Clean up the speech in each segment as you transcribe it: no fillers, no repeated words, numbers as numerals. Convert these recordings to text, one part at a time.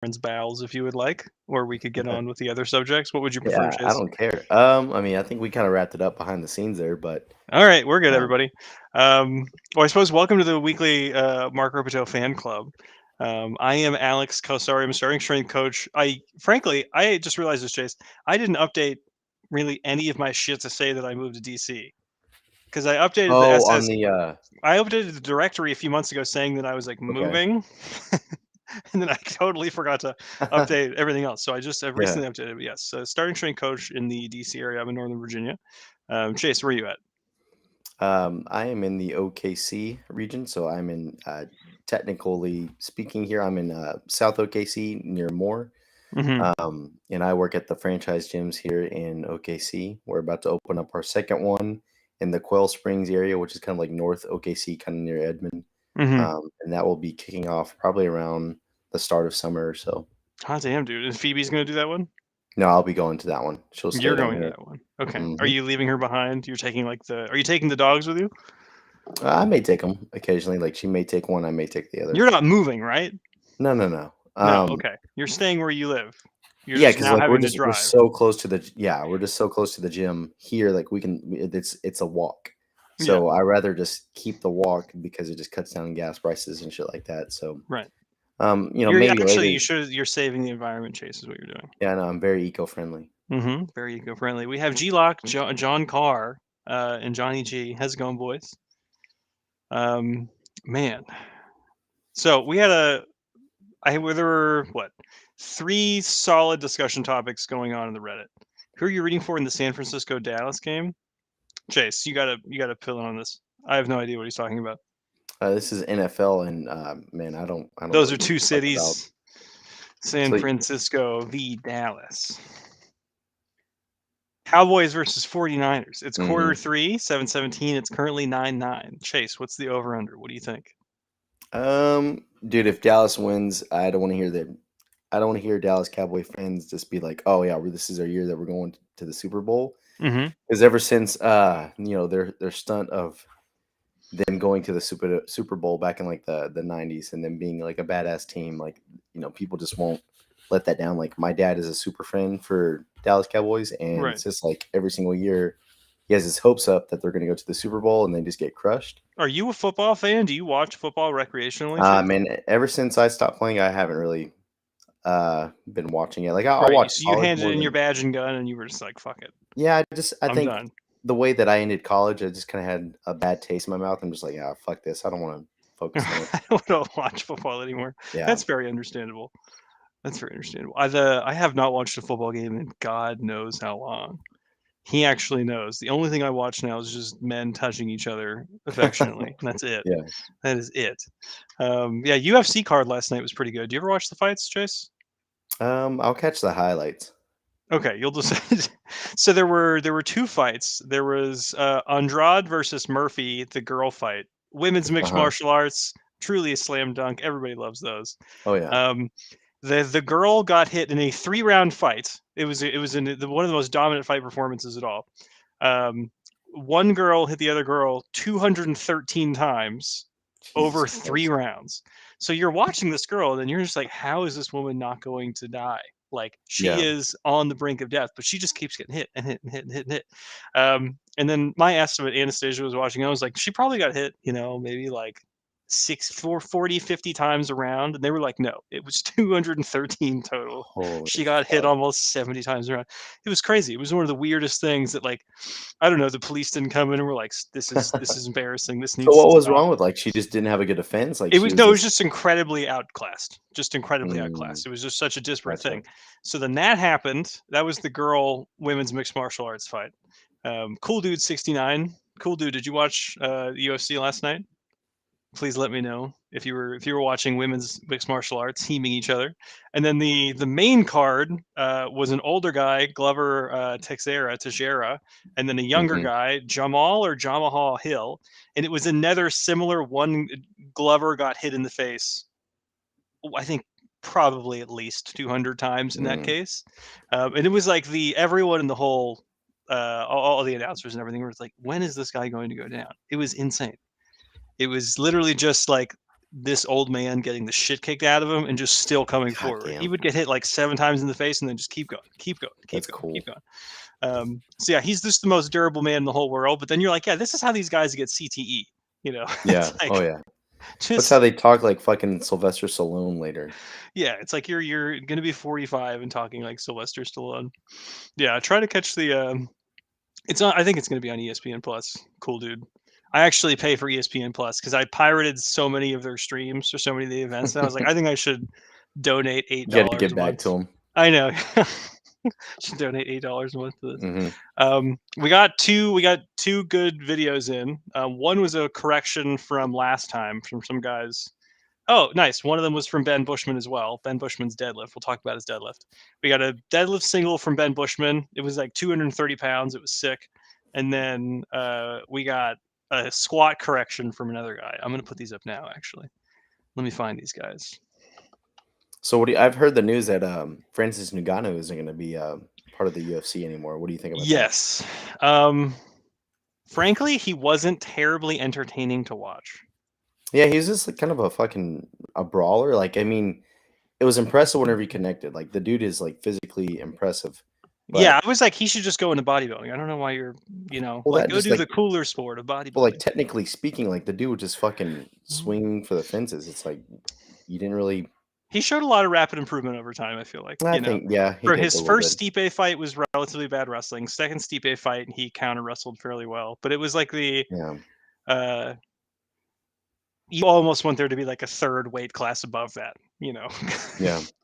friend's bowels if you would like, or we could get on with the other subjects. What would you prefer, Yeah, I Chase? don't care. I mean, I think we kind of wrapped it up behind the scenes there, but All right, we're good, um, everybody. Well, I suppose welcome to the weekly Mark Robichaux fan club. I am Alex Kosari. I'm a starting strength coach. I just realized this, Chase. I didn't update really any of my shit to say that I moved to DC because I updated the oh, on SS. the I updated the directory a few months ago saying that I was like okay, moving, and then I totally forgot to update everything else. So I've yeah, recently updated. But yes, starting strength coach in the DC area. I'm in Northern Virginia. Chase, where are you at? I am in the OKC region, so I'm in technically speaking here, I'm in South OKC near Moore, Hmm. and I work at the franchise gyms here in OKC. We're about to open up our second one in the Quail Springs area, which is kind of like North OKC, kind of near Edmond. Hmm. And that will be kicking off probably around the start of summer or so. Hot damn, dude. And Phoebe's gonna do that one? No, I'll be going to that one. She'll stay You're down going to here. that one. Okay. Are Hmm. you leaving her behind? You're taking are you taking the dogs with you? I may take them occasionally. Like she may take one, I may take the other. You're not moving, right? No, no, no. No, okay. You're staying where you live. You're Yeah, just because now like having to we're drive. so close to the we're just so close to the gym here. Like it's a walk. Yeah, So I rather just keep the walk because it just cuts down gas prices and shit like that. So right. You're maybe actually later. you're saving the environment, Chase, is what you're doing. Yeah, no, I'm very eco friendly. Very eco-friendly. We have G-Lock, John Carr, and Johnny G. How's it going, boys? Um, man. So we had there were what, three solid discussion topics going on in the Reddit. Who are you reading for in the San Francisco Dallas game? Chase, you gotta fill in on this. I have no idea what he's talking about. This is NFL, and man, I don't Those really are know two what the fuck about. cities, San So Francisco v. Dallas. Cowboys versus 49ers. It's quarter mhm. three, 7-17. It's currently 9-9. Chase, what's the over-under? What do you think? Dude, if Dallas wins, I don't want to hear that. I don't want to hear Dallas Cowboy fans just be like, "Oh yeah, this is our year that we're going to the Super Bowl." Mm-hmm. Because ever since their stunt of them going to the Super Bowl back in like the 90s and then being like a badass team, like people just won't let that down. Like my dad is a super fan for Dallas Cowboys, and Right. it's just like every single year he has his hopes up that they're going to go to the Super Bowl and they just get crushed. Are you a football fan? Do you watch football recreationally, Chase? Man, ever since I stopped playing, I haven't really been watching it. Like I'll Right. watch So you college handed more in your than badge and gun, and you were just like, "Fuck it, yeah. I I'm think done." the way that I ended college, I just kind of had a bad taste in my mouth. I'm just like, ah, fuck this. I don't want to focus on it. I don't watch football anymore. Yeah, That's very understandable. That's very understandable. I have not watched a football game in God knows how long. He actually knows. The only thing I watch now is just men touching each other affectionately. And that's it. yeah. That is it. Yeah, UFC card last night was pretty good. Do you ever watch the fights, Chase? I'll catch the highlights. Okay, you'll decide. So there were two fights. There was Andrade versus Murphy, the girl fight. Women's Uh mixed huh. martial arts, truly a slam dunk. Everybody loves those. Oh yeah. Um, the girl got hit in a 3-round fight. It was one of the most dominant fight performances at all. Um, one girl hit the other girl 213 times Jesus over 3 Christ. rounds. So you're watching this girl and then you're just like, how is this woman not going to die? Like she Yeah. is on the brink of death, but she just keeps getting hit and hit and hit and hit and hit. And then my estimate, Anastasia was watching, I was like, she probably got hit, maybe like 40, 50 times around. And they were like, no, it was 213 total. Holy She got hit fuck. almost 70 times around. It was crazy. It was one of the weirdest things that, like, I don't know, the police didn't come in and were like, this is embarrassing. This So needs what to was stop. wrong with like she just didn't have a good defense? Like It she was was no, it was just just incredibly outclassed. Just incredibly mm, outclassed. It was just such a disparate gotcha. thing. So then that happened. That was the girl women's mixed martial arts fight. Cool Dude 69. Cool Dude, did you watch UFC last night? Please let me know if you were watching women's mixed martial arts teaming each other. And then the main card was an older guy, Glover Teixeira, and then a younger Hmm. guy, Jamal or Jamahal Hill. And it was another similar one. Glover got hit in the face, I think probably at least 200 times in that Mm, case. And it was like everyone in the whole, all the announcers and everything were like, when is this guy going to go down? It was insane. It was literally just like this old man getting the shit kicked out of him and just still coming God forward. He damn. would get hit like 7 times in the face and then just keep going, keep going, keep That's going, cool. keep going. So yeah, he's just the most durable man in the whole world. But then you're like, yeah, this is how these guys get CTE. You know, Yeah. it's like Oh yeah. That's just how they talk like fucking Sylvester Stallone later. yeah, it's like you're gonna be 45 and talking like Sylvester Stallone. Yeah, try to catch the. It's on. I think it's gonna be on ESPN Plus. Cool, dude. I actually pay for ESPN Plus because I pirated so many of their streams or so many of the events, and I was like, I think I should donate eight You got to dollars get a back month. to him. I know. Should donate $8 a month to this. Mm-hmm. We got two good videos in. One was a correction from last time from some guys. Oh, nice. One of them was from Ben Bushman as well. Ben Bushman's deadlift. We'll talk about his deadlift. We got a deadlift single from Ben Bushman. It was like 230 pounds. It was sick. And then we got a squat correction from another guy. I'm going to put these up now, actually. Let me find these guys. So what do you, I've heard the news that Francis Ngannou isn't going to be part of the UFC anymore. What do you think about that? Yes. Frankly, he wasn't terribly entertaining to watch. Yeah, he's just like kind of a brawler. Like, I mean, it was impressive whenever he connected. Like, the dude is like physically impressive. But, Yeah, I was like, he should just go into bodybuilding. I don't know why you're, well, like that go just do like, the cooler sport of bodybuilding. well, like technically speaking, like the dude would just fucking swing for the fences. It's like you didn't really. He showed a lot of rapid improvement over time. I feel like, I think, yeah, he for did his a little first bit. Stipe fight was relatively bad wrestling. Second Stipe fight, he counter wrestled fairly well, but it was like the Yeah, you almost want there to be like a third weight class above that, yeah,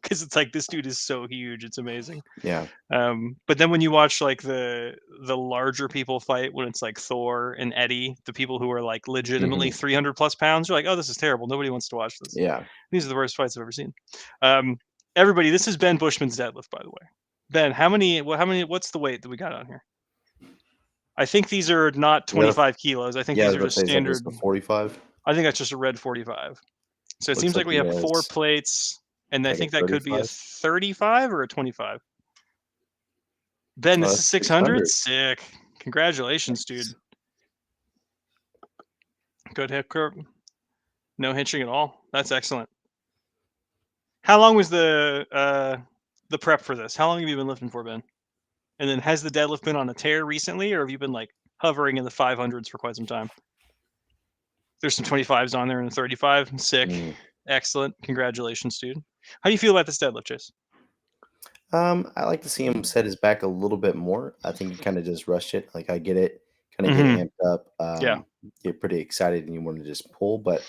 because it's like this dude is so huge, it's amazing. yeah. But then when you watch like the larger people fight, when it's like Thor and Eddie, the people who are like legitimately 300 plus pounds, you're like, oh, this is terrible. Nobody wants to watch this. Yeah. These are the worst fights I've ever seen. Everybody, this is Ben Bushman's deadlift, by the way. Ben, what's the weight that we got on here? I think these are not 25 kilos. I think these are just standard. Is that just a 45? I think that's just a red 45. So it Looks seems like like we he have 4 has plates, and I like a think that could be a 35. 35 or a 25. Ben, this is 600. 600. Sick. Congratulations, dude. Good hip curve. No hitching at all. That's excellent. How long was the prep for this? How long have you been lifting for, Ben? And then has the deadlift been on a tear recently, or have you been like hovering in the 500s for quite some time? There's some 25s on there and a 35. Sick. Excellent. Congratulations, dude. How do you feel about this deadlift, Chase? I like to see him set his back a little bit more. I think he kind of just rushed it. Like, I get it, kind of get amped up, Yeah. get pretty excited, and you want to just pull. But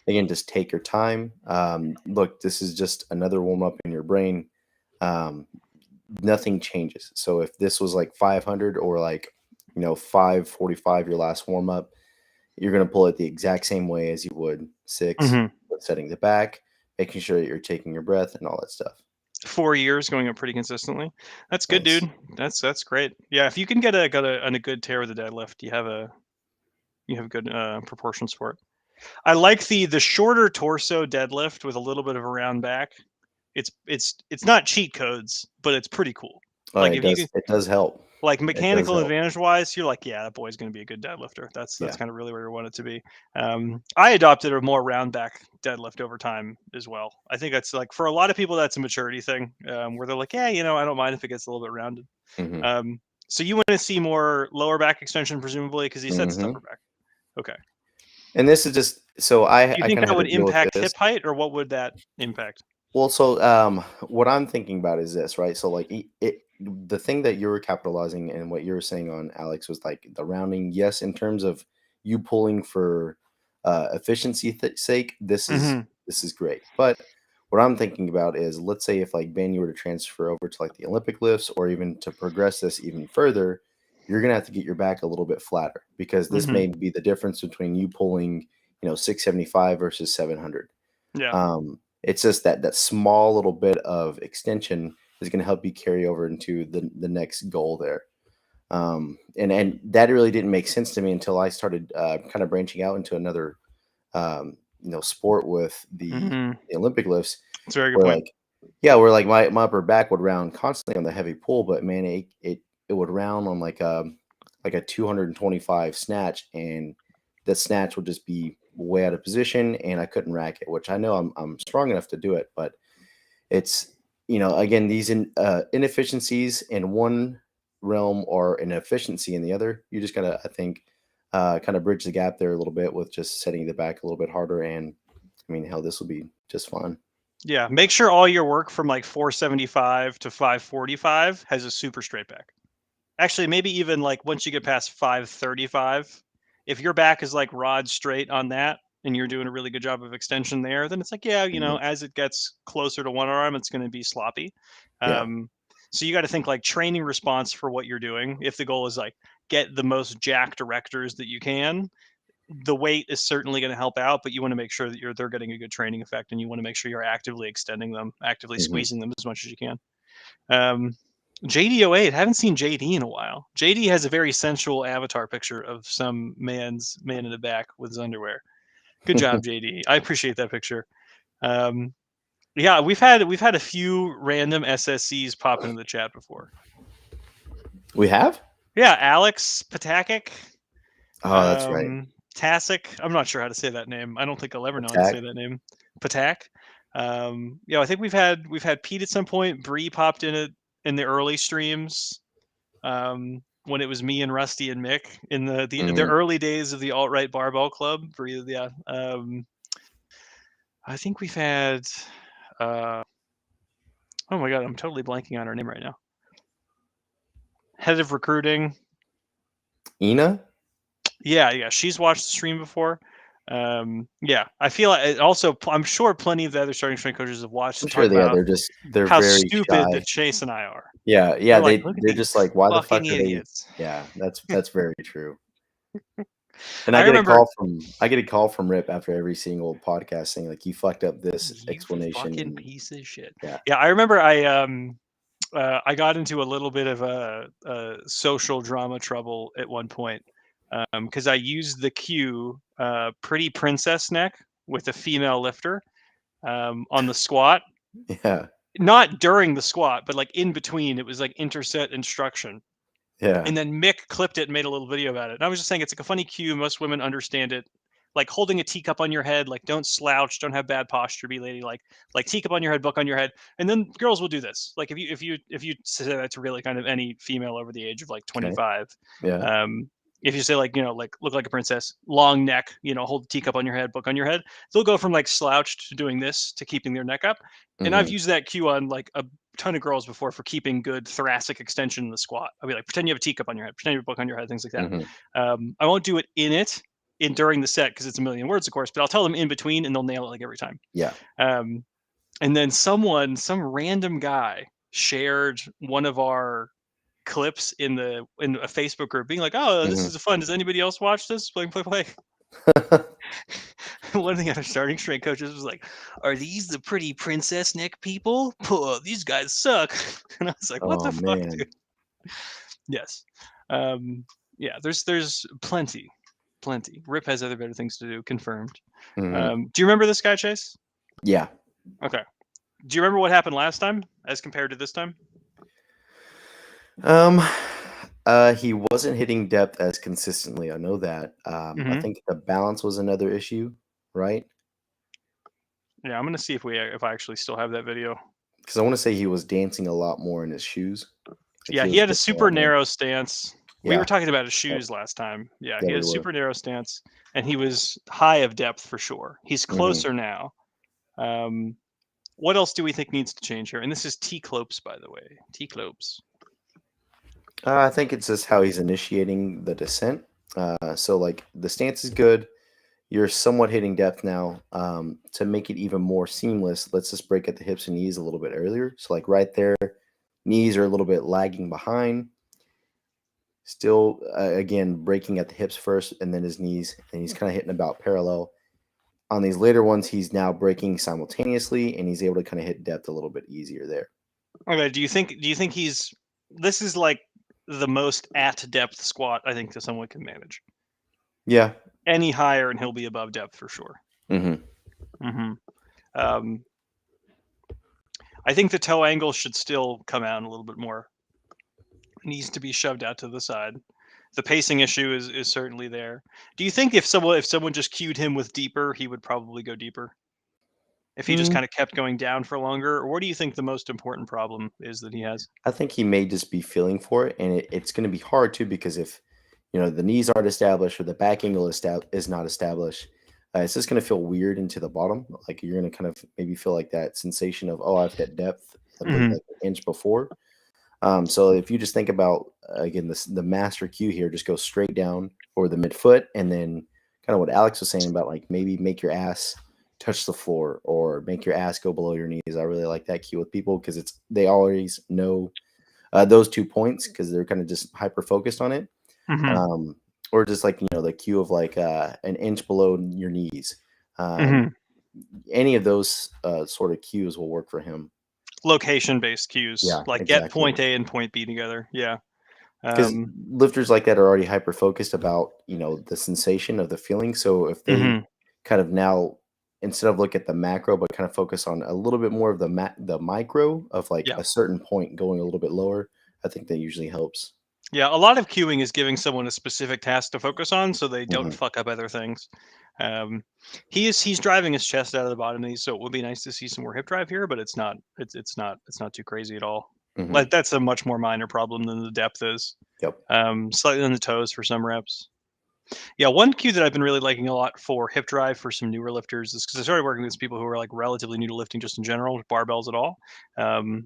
again, just take your time. Look, this is just another warm up in your brain. Nothing changes. So if this was like 500 or like 545, your last warm up, you're gonna pull it the exact same way as you would 6, setting the back, making sure that you're taking your breath and all that stuff. 4 years going up pretty consistently. That's good, Nice. dude. That's great. Yeah, if you can get a good tear with the deadlift, you have good proportions for it. I like the shorter torso deadlift with a little bit of a round back. It's not cheat codes, but it's pretty cool. Oh, Like it if does. you can, It does help. like mechanical help. advantage wise, you're like, yeah, that boy's going to be a good deadlifter. That's Yeah. kind of really where you want it to be. I adopted a more round back deadlift over time as well. I think that's like for a lot of people, that's a maturity thing where they're like, yeah, I don't mind if it gets a little bit rounded. So you want to see more lower back extension, presumably, because you said it's upper back. Okay. And this is just so Do you think that would impact hip height, or what would that impact? Well, so what I'm thinking about is this, right? So like the thing that you were capitalizing and what you were saying on Alex was like the rounding. Yes, in terms of you pulling for efficiency sake, this is great. But what I'm thinking about is, let's say if like Ben, you were to transfer over to like the Olympic lifts, or even to progress this even further, you're gonna have to get your back a little bit flatter, because this may be the difference between you pulling 675 versus 700. Yeah. It's just that small little bit of extension is going to help you carry over into the next goal there. And that really didn't make sense to me until I started kind of branching out into another sport with the Olympic lifts. That's a very good point. Where like my upper back would round constantly on the heavy pull, but man, it would round on like a 225 snatch, and the snatch would just be way out of position and I couldn't rack it, which I know I'm strong enough to do it, but it's, again, these inefficiencies in one realm or an efficiency in the other. You just gotta, I think, kind of bridge the gap there a little bit with just setting the back a little bit harder. And I mean, hell, this will be just fine. Yeah, make sure all your work from like 475 to 545 has a super straight back. Actually, maybe even like once you get past 535, if your back is like rod straight on that and you're doing a really good job of extension there, then it's like, yeah, Mhm. as it gets closer to one arm, it's going to be sloppy. Yeah. So you got to think like training response for what you're doing. If the goal is like get the most jack directors that you can, the weight is certainly going to help out, but you want to make sure that they're getting a good training effect, and you want to make sure you're actively extending them, actively Hmm. squeezing them as much as you can. JD08, haven't seen JD in a while. JD has a very sensual avatar picture of some man in the back with his underwear. Good job, JD. I appreciate that picture. Yeah, we've had a few random SSCs pop into the chat before. We have? Yeah, Alex Patakik. Oh, that's right. Tasik. I'm not sure how to say that name. I don't think I'll ever know how to Attack. say that name. Patak. I think we've had Pete at some point. Bree popped in it in the early streams. When it was me and Rusty and Mick in the Mhm. early days of the alt-right barbell club. Yeah. I think we've had oh my god, I'm totally blanking on her name right now. Head of recruiting. Ina? Yeah, she's watched the stream before. Yeah, I feel like also I'm sure plenty of the other starting strength coaches have watched I'm and talk sure they are. about They're how very stupid shy. that Chase and I are. Yeah, yeah, They're like, look at they're just these like, why the fuck fucking are they? idiots. Yeah, that's very true. And I remember I get a call from Rip after every single podcast saying like, you fucked up this you explanation. fucking And piece of shit. yeah. Yeah, I remember I got into a little bit of a social drama trouble at one point because I used the cue pretty princess neck with a female lifter on the squat. Yeah. Not during the squat, but like in between. It was like interset instruction. Yeah. And then Mick clipped it and made a little video about it. And I was just saying it's like a funny cue. Most women understand it. Like holding a teacup on your head, like don't slouch, don't have bad posture, be lady, like teacup on your head, book on your head. And then girls will do this. Like if you say that to really kind of any female over the age of like Okay. 25, Yeah. if you say like, like look like a princess, long neck, hold the teacup on your head, book on your head, they'll go from like slouched to doing this to keeping their neck up. And I've Hmm. used that cue on like a ton of girls before for keeping good thoracic extension in the squat. I'll be like, pretend you have a teacup on your head, pretend you have a book on your head, things like that. Hmm. I won't do it during the set because it's a million words, of course, but I'll tell them in between and they'll nail it like every time. Yeah. And then some random guy shared one of our clips in a Facebook group being like, oh, this is fun. Does anybody else watch this? Play. One of the other starting strength coaches was like, are these the pretty princess neck people? These guys suck. And I was like, what Oh the fuck, man. dude? Yes. Yeah, there's plenty. Rip has other better things to do, confirmed. Hmm. Do you remember this guy, Chase? Yeah. Okay. Do you remember what happened last time as compared to this time? He wasn't hitting depth as consistently. I know that. I think the balance was another issue, right? Yeah, I'm gonna see if I actually still have that video. Because I want to say he was dancing a lot more in his shoes. Like Yeah, he he was had a lifting a super lot more. narrow stance. We were Yeah. talking about his Yep. shoes last time. Yeah, Yeah, he had we a were. super narrow stance, and he was high of depth for sure. He's Hmm. closer now. What else do we think needs to change here? And this is T Clopes, by the way. T Clopes. I think it's just how he's initiating the descent. So like the stance is good. You're somewhat hitting depth now. To make it even more seamless, let's just break at the hips and knees a little bit earlier. So like right there, knees are a little bit lagging behind. Still, again, breaking at the hips first and then his knees, and he's kind of hitting about parallel. On these later ones, he's now breaking simultaneously, and he's able to kind of hit depth a little bit easier there. Okay. Do you think he's? This is like the most at depth squat I think that someone can manage. Yeah. Any higher and he'll be above depth for sure. Mm-hmm. I think the toe angle should still come out a little bit more. It needs to be shoved out to the side. The pacing issue is certainly there. Do you think if someone just cued him with deeper, he would probably go deeper? If he just Mm, kind of kept going down for longer, or what do you think the most important problem is that he has? I think he may just be feeling for it, and it's going to be hard too because if the knees aren't established or the back angle is not established, it's just going to feel weird into the bottom. Like you're going to kind of maybe feel like that sensation of, oh, I've hit depth maybe Hmm. like an inch before. So if you just think about again the master cue here, just go straight down for the midfoot, and then kind of what Alex was saying about like maybe make your ass touch the floor or make your ass go below your knees. I really like that cue with people because they always know those 2 points because they're kind of just hyper focused on it. Hmm. Um, or just like the cue of like an inch below your knees. Um, Hmm. any of those sort of cues will work for him. Location-based cues, Yeah, like get exactly. point A and point B together. Yeah. Because Um, lifters like that are already hyper focused about the sensation of the feeling. So if they mhm. kind of now instead of look at the macro, but kind of focus on a little bit more of the micro of like Yeah. a certain point going a little bit lower, I think that usually helps. Yeah, a lot of queuing is giving someone a specific task to focus on so they don't Hmm. fuck up other things. Um, he's driving his chest out of the bottom knees, so it would be nice to see some more hip drive here, but it's not too crazy at all. Like Hmm. that's a much more minor problem than the depth is. Yep. Slightly on the toes for some reps. Yeah, one cue that I've been really liking a lot for hip drive for some newer lifters is because I started working with people who are like relatively new to lifting just in general, barbells at all.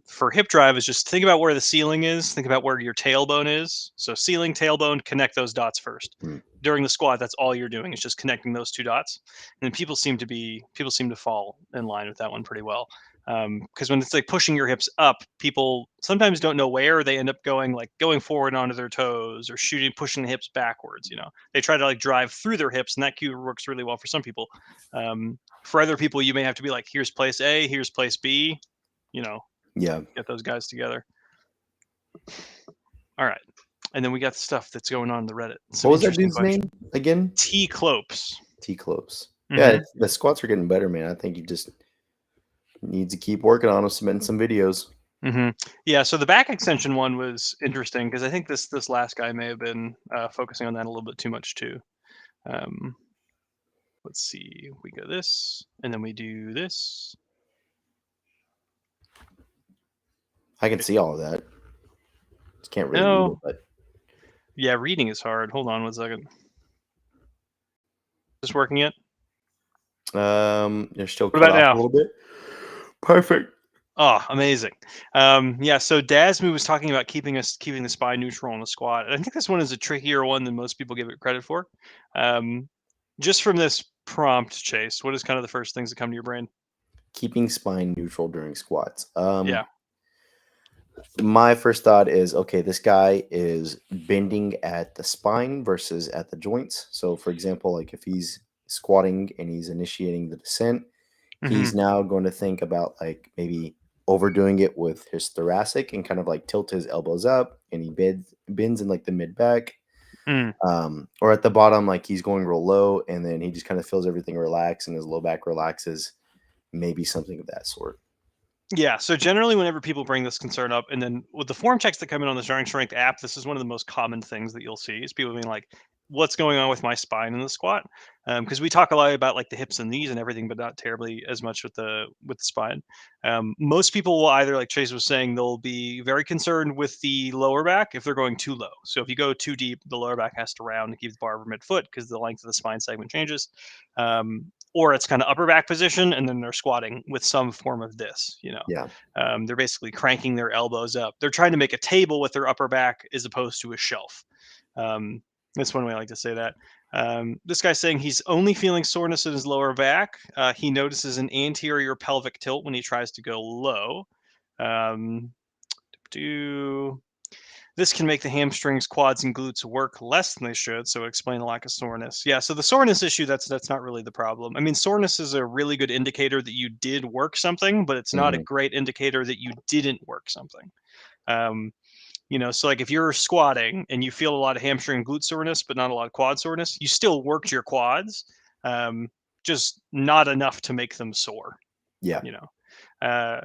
For hip drive is just think about where the ceiling is, think about where your tailbone is. So ceiling, tailbone, connect those dots first. Mm. During the squat, that's all you're doing is just connecting those two dots, and people seem to fall in line with that one pretty well. Because when it's like pushing your hips up, people sometimes don't know where they end up going, like going forward onto their toes or pushing the hips backwards. They try to like drive through their hips, and that cue works really well for some people. For other people, you may have to be like, here's place A, here's place B. You know, Yeah. get those guys together. All right, and then we got the stuff that's going on in the Reddit. What Some was that interesting dude's name questions. again? T Clopes. T Close. Yeah, Hmm. the squats are getting better, man. I think you just need to keep working on them, submitting some videos. Hmm. Yeah, so the back extension one was interesting because I think this last guy may have been focusing on that a little bit too much too. Um, let's see, we go this, and then we do this. I can see all of that. Just can't really read it, No, but yeah, reading is hard. Hold on 1 second. Is this working yet? you're still What cut about off a now? little bit. Perfect. Oh, amazing. Yeah, so Dasmu was talking about keeping the spine neutral on the squat. And I think this one is a trickier one than most people give it credit for. Um, just from this prompt, Chase, what is kind of the first things that come to your brain? Keeping spine neutral during squats. Yeah. My first thought is okay, this guy is bending at the spine versus at the joints. So, for example, like if he's squatting and he's initiating the descent, Hmm. he's now going to think about like maybe overdoing it with his thoracic and kind of like tilt his elbows up and he bends in like the mid back. Mm. Or at the bottom, like he's going real low and then he just kind of feels everything relax and his low back relaxes. Maybe something of that sort. Yeah, so generally, whenever people bring this concern up, and then with the form checks that come in on the Starting Strength app, this is one of the most common things that you'll see is people being like, "What's going on with my spine in the squat?" Because we talk a lot about like the hips and knees and everything, but not terribly as much with the spine. Most people will either, like Chase was saying, they'll be very concerned with the lower back if they're going too low. So if you go too deep, the lower back has to round to keep the bar over midfoot because the length of the spine segment changes. Or it's kind of upper back position, and then they're squatting with some form of this. Yeah. They're basically cranking their elbows up. They're trying to make a table with their upper back as opposed to a shelf. Um, that's one way I like to say that. This guy's saying he's only feeling soreness in his lower back. He notices an anterior pelvic tilt when he tries to go low. Um, do this can make the hamstrings, quads, and glutes work less than they should, so explain the lack of soreness. Yeah, so the soreness issue, that's not really the problem. I mean, soreness is a really good indicator that you did work something, but it's not a Mhm. great indicator that you didn't work something. Um, so like if you're squatting and you feel a lot of hamstring and glute soreness, but not a lot of quad soreness, you still worked your quads, um, just not enough to make them sore. Yeah. You know, uh,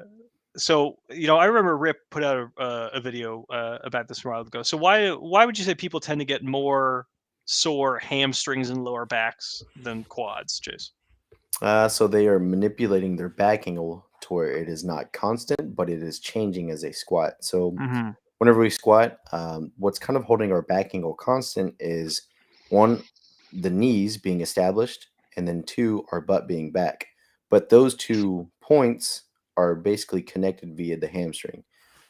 So I remember Rip put out a video about this a while ago. So why would you say people tend to get more sore hamstrings and lower backs than quads, Chase? So they are manipulating their back angle to where it is not constant, but it is changing as they squat. So Mm-hmm. whenever we squat, what's kind of holding our back angle constant is one, the knees being established, and then two, our butt being back. But those 2 points are basically connected via the hamstring.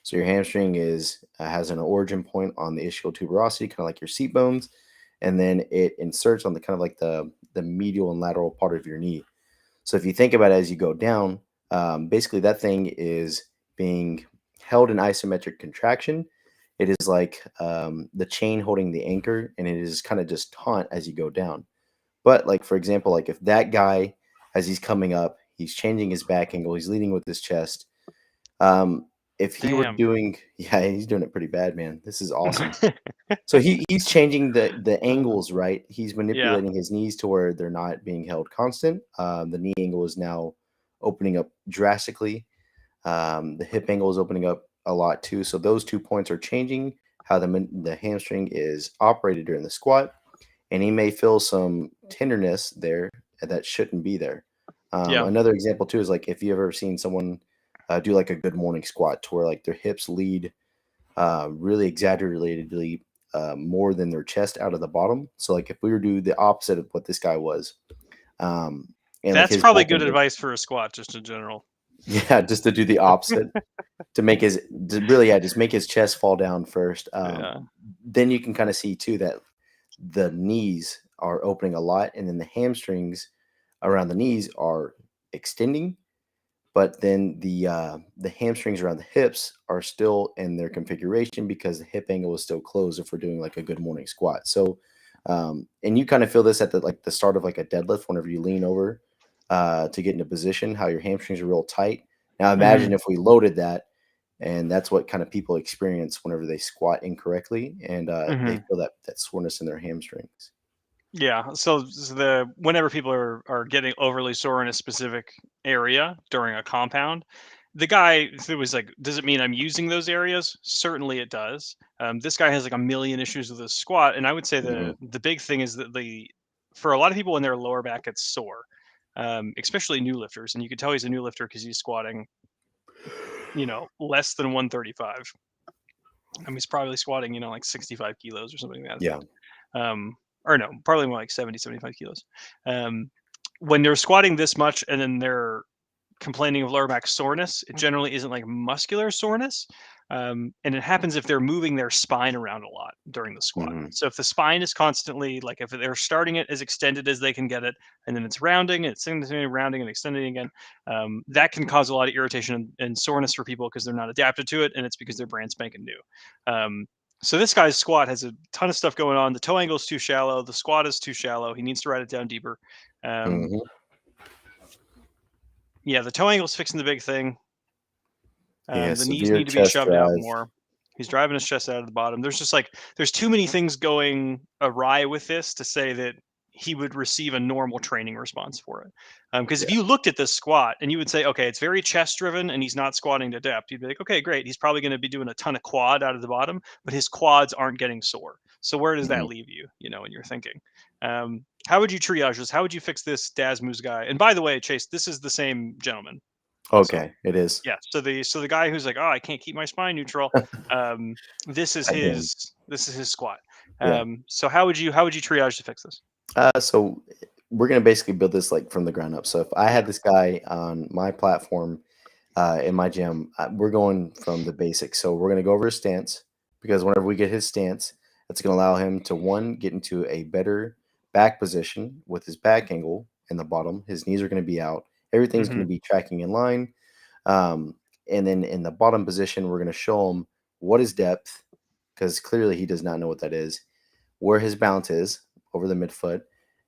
So your hamstring is has an origin point on the ischial tuberosity, kind of like your seat bones, and then it inserts on the kind of like the medial and lateral part of your knee. So if you think about it as you go down, basically that thing is being held in isometric contraction. It is like the chain holding the anchor, and it is kind of just taut as you go down. But like for example, like if that guy, as he's coming up, he's changing his back angle, he's leading with his chest. Um, if he were Damn. doing, yeah, he's doing it pretty bad, man. This is awesome. So he's changing the Uh, angles, right? He's yeah. manipulating his knees to where they're not being held constant. The knee angle is now opening up drastically. The hip angle is opening up a lot too. So those 2 points are changing how the hamstring is operated during the squat, and he may feel some tenderness there that shouldn't be there. Yeah. Another example too is like if you ever seen someone do like a good morning squat to where like their hips lead really exaggeratedly more than their chest out of the bottom. So like if we were to do the opposite of what this guy was, um, and like That's his probably back good angle, advice for a squat, just in general. yeah, just to do the opposite to make his to really yeah just make his chest fall down first. Yeah. Then you can kind of see too that the knees are opening a lot, and then the hamstrings around the knees are extending, but then the hamstrings around the hips are still in their configuration because the hip angle is still closed if we're doing like a good morning squat. So and you kind of feel this at the start of like a deadlift whenever you lean over to get into position, how your hamstrings are real tight. Now Hmm. imagine if we loaded that, and that's what kind of people experience whenever they squat incorrectly, and they Hmm. feel that soreness in their hamstrings. Yeah. So the whenever people are getting overly sore in a specific area during a compound, the guy who was like, "Does it mean I'm using those areas?" Certainly, it does. This guy has like a million issues with his squat, and I would say Hmm. the big thing is that for a lot of people when their lower back gets sore, especially new lifters, and you can tell he's a new lifter because he's squatting, less than 135. I mean, he's probably squatting, like 65 kilos or something to that Yeah. effect. Or no, probably more like 70, 75 kilos. Um, when they're squatting this much and then they're complaining of lower back soreness, it generally isn't like muscular soreness. And it happens if they're moving their spine around a lot during the squat. Hmm. So if the spine is constantly like if they're starting it as extended as they can get it, and then it's rounding, and it's rounding and extending again, that can cause a lot of irritation and soreness for people because they're not adapted to it, and it's because they're brand spanking new. Um, so this guy's squat has a ton of stuff going on. The toe angle is too shallow. The squat is too shallow. He needs to write it down deeper. Um, Hmm. yeah, the toe angle's fixing the big thing. Yeah, The knees severe need to be chest shoved out drive. more. He's driving his chest out of the bottom. There's just like there's too many things going awry with this to say that he would receive a normal training response for it. Because if Yeah. you looked at this squat and you would say, okay, it's very chest driven and he's not squatting to depth, you'd be like, okay, great. He's probably going to be doing a ton of quad out of the bottom, but his quads aren't getting sore. So where does that Mhm. leave you? In your thinking. How would you triage this? How would you fix this Dasmus guy? And by the way, Chase, this is the same gentleman. Also, Okay, it is. yeah, so the guy who's like, "Oh, I can't keep my spine neutral," um, Again, this is his squat. yeah. So how would you triage to fix this? So we're gonna basically build this like from the ground up. So if I Yeah. had this guy on my platform in my gym, we're going from the basics. So we're gonna go over his stance because whenever we get his stance, it's gonna allow him to one get into a better back position with his back angle in the bottom. His knees are gonna be out. Everything's Hmm. gonna be tracking in line. Um, and then in the bottom position, we're gonna show him what is depth because clearly he does not know what that is, where his balance is over the midfoot,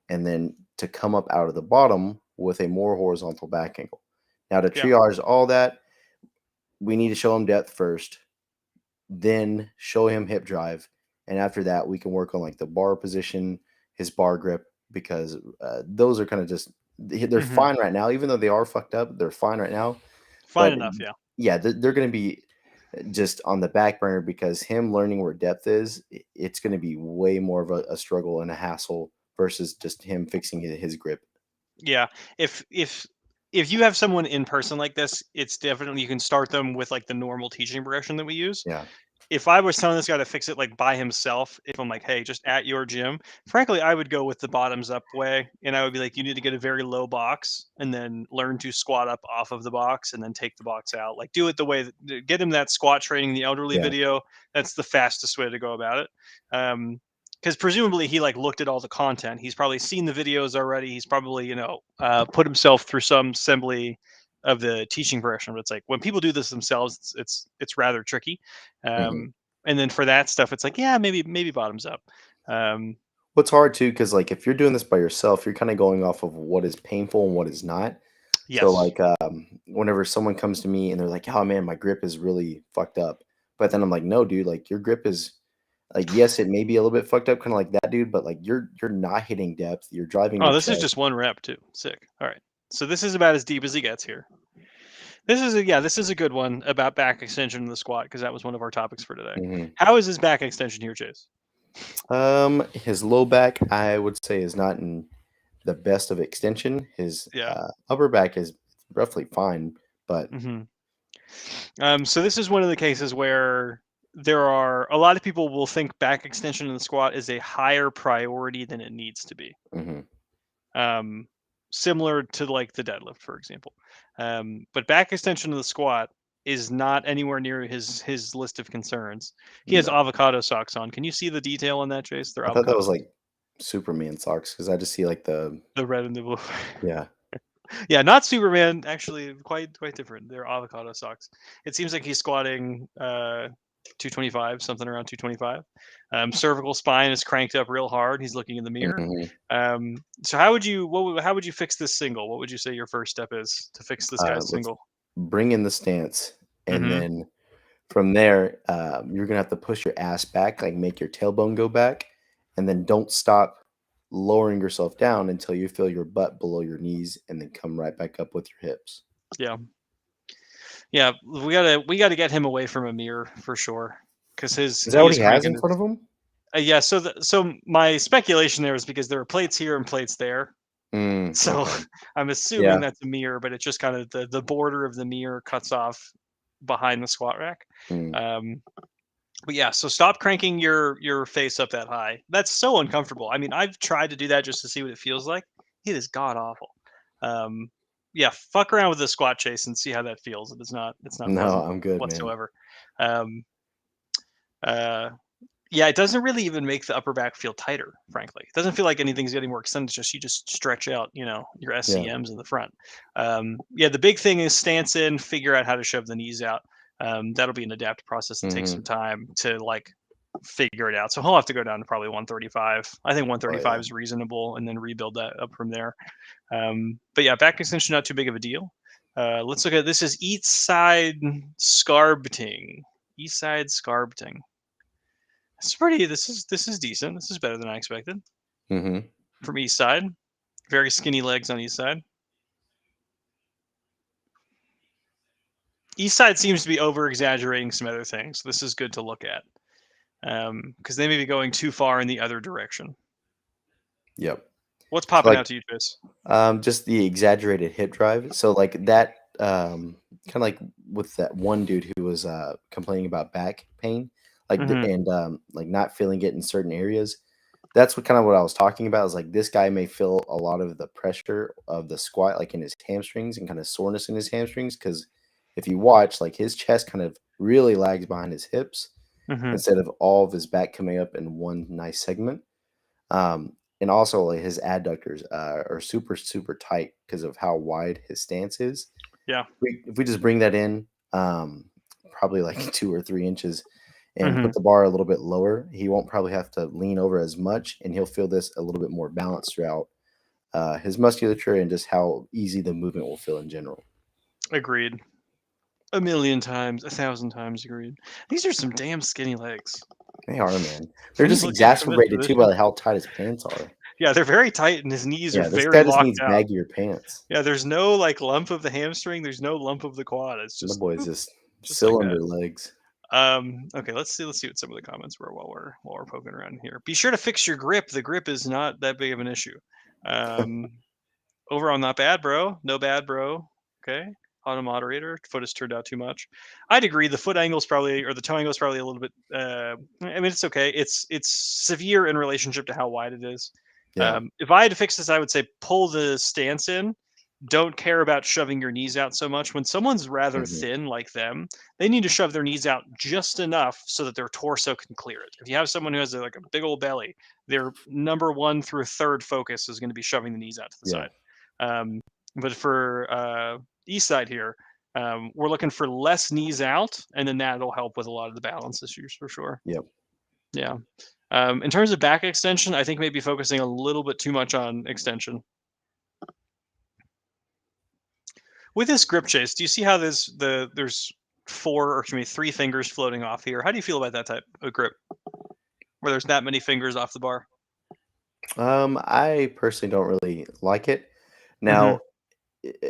and then to come up out of the bottom with a more horizontal back angle. Now, to Yeah. triage all that, we need to show him depth first, then show him hip drive. And after that, we can work on like the bar position, his bar grip, because those are kind of just, they're Hmm. fine right now. Even though they are fucked up, they're fine right now. Fine But enough. Yeah. yeah, they're going to be just on the back burner because him learning where depth is, it's going to be way more of a struggle and a hassle versus just him fixing his grip. Yeah. If you have someone in person like this, it's definitely you can start them with like the normal teaching progression that we use. Yeah. If I was telling this guy to fix it like by himself, if I'm like, hey, just at your gym, frankly, I would go with the bottoms up way. And I would be like, you need to get a very low box and then learn to squat up off of the box and then take the box out. Like do it the way that get him that squat training, the elderly Yeah. video. That's the fastest way to go about it. Because presumably he like looked at all the content. He's probably seen the videos already. He's probably, put himself through some assembly of the teaching progression. But it's like when people do this themselves, it's rather tricky. Hmm. And then for that stuff, it's like, yeah, maybe bottoms up. Um, What's hard too, because like if you're doing this by yourself, you're kind of going off of what is painful and what is not. So yes. like whenever someone comes to me and they're like, "Oh man, my grip is really fucked up," but then I'm like, "No, dude, like your grip is like yes, it may be a little bit fucked up, kind of like that, dude, but like you're not hitting depth. You're driving Oh, your this is chest." just one rep too. Sick. All right. So this is about as deep as he gets here. This is a good one about back extension in the squat because that was one of our topics for today. Hmm. How is his back extension here, Chase? His low back, I would say, is not in the best of extension. His Yeah. upper back is roughly fine, but hmm So this is one of the cases where there are a lot of people will think back extension in the squat is a higher priority than it needs to be. mhm, um, Similar to like the deadlift, for example. But back extension of the squat is not anywhere near his list of concerns. He has no, avocado socks on. Can you see the detail on that, Chase? They're I thought that avocado was socks. like Superman socks because I just see like the The red and the blue. yeah. Yeah, not Superman. Actually, quite different. They're avocado socks. It seems like he's squatting 225, something around 225. Cervical spine is cranked up real hard. He's looking in the mirror. Mhm. So how would you fix this single? What would you say your first step is to fix this guy's Let's single? bring in the stance, and Mm-hmm. then from there, you're gonna have to push your ass back, like make your tailbone go back, and then don't stop lowering yourself down until you feel your butt below your knees, and then come right back up with your hips. Yeah, yeah. We gotta get him away from a mirror for sure, because his Is that he what is he has cranking in it. front of him? Yeah. So my speculation there is because there are plates here and plates there. So Okay. I'm assuming Yeah. that's a mirror, but it's just kind of the border of the mirror cuts off behind the squat rack. Mm. Um, but yeah, so stop cranking your face up that high. That's so uncomfortable. I mean, I've tried to do that just to see what it feels like. It is god awful. Um, yeah, fuck around with the squat, Chase, and see how that feels. It's not No, pleasant I'm good, man. whatsoever. Um, uh, yeah, it doesn't really even make the upper back feel tighter, frankly. It doesn't feel like anything's getting more extended. It's just you just stretch out, your Yeah. SCMs in the front. Yeah, the big thing is stance in, figure out how to shove the knees out. That'll be an adaptive process that takes some Hmm. time to like figure it out. So he'll have to go down to probably 135. I think Oh 135 yeah. is reasonable, and then rebuild that up from there. But yeah, back extension not too big of a deal. Let's look at this is east side scarbeting. East side scarbeting. This is decent. This is better than I expected Hmm. from east side. Very skinny legs on east side. East side seems to be over exaggerating some other things. This is good to look at because they may be going too far in the other direction. Yep. What's So popping like out to you, Chris? just the exaggerated hip drive. So like that kind of like with that one dude who was complaining about back pain, like Mm-hmm. and like not feeling it in certain areas. That's what I was talking about. Is like this guy may feel a lot of the pressure of the squat like in his hamstrings and kind of soreness in his hamstrings because if you watch, like his chest kind of really lags behind his hips Mm-hmm. instead of all of his back coming up in one nice segment. And also, like, his adductors are super, super tight because of how wide his stance is. Yeah. If we just bring that in, probably like 2 or 3 inches, and Mm-hmm. put the bar a little bit lower, he won't probably have to lean over as much, and he'll feel this a little bit more balanced throughout his musculature and just how easy the movement will feel in general. Agreed. A million times, 1,000 times agreed. These are some damn skinny legs. They are, man. They're When you just look at it from this exacerbated too position. by how tight his pants are. Yeah, they're very tight, and his knees are Yeah, this very guy just locked needs down. baggier pants. Yeah, there's no like lump of the hamstring. There's no lump of the quad. It's The just boy's boop, just just like that. cylinder legs. Okay, let's see. Let's see what some of the comments were while we're poking around here. Be sure to fix your grip. The grip is not that big of an issue. Um, Overall, not bad, bro. No bad, bro. Okay. Auto moderator. Foot has turned out too much. I'd agree. The foot angle's probably, or the toe angle's probably a little bit. I mean, it's okay. It's severe in relationship to how wide it is. Yeah. If I had to fix this, I would say pull the stance in. Don't care about shoving your knees out so much. When someone's rather Mhm. thin like them, they need to shove their knees out just enough so that their torso can clear it. If you have someone who has like a big old belly, their number one through third focus is going to be shoving the knees out to the Yeah. side. But for east side here, we're looking for less knees out, and then that'll help with a lot of the balance issues for sure. Yep. Yeah. In terms of back extension, I think maybe focusing a little bit too much on extension. With this grip chase, do you see how there's four or excuse me, three fingers floating off here? How do you feel about that type of grip where there's that many fingers off the bar? I personally don't really like it. Hmm. Now,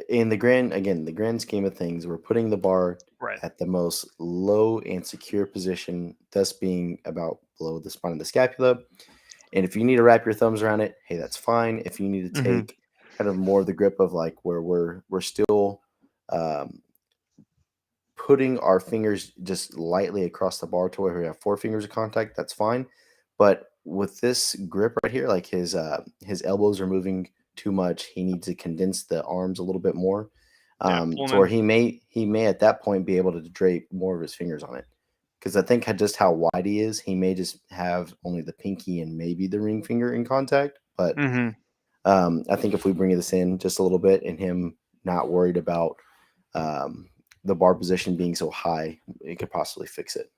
in the grand scheme of things, we're putting the bar Right. at the most low and secure position, thus being about below the spine of the scapula. And if you need to wrap your thumbs around it, hey, that's fine. If you need to Hmm. take kind of more of the grip of like where we're still um, putting our fingers just lightly across the bar to where we have four fingers of contact, that's fine. But with this grip right here, like his elbows are moving too much. He needs to condense the arms a little bit more. Yeah. Pull To them where in. he may at that point be able to drape more of his fingers on it. Because I think just how wide he is, he may just have only the pinky and maybe the ring finger in contact. But Hmm. I think if we bring this in just a little bit and him not worried about um, the bar position being so high, it could possibly fix it.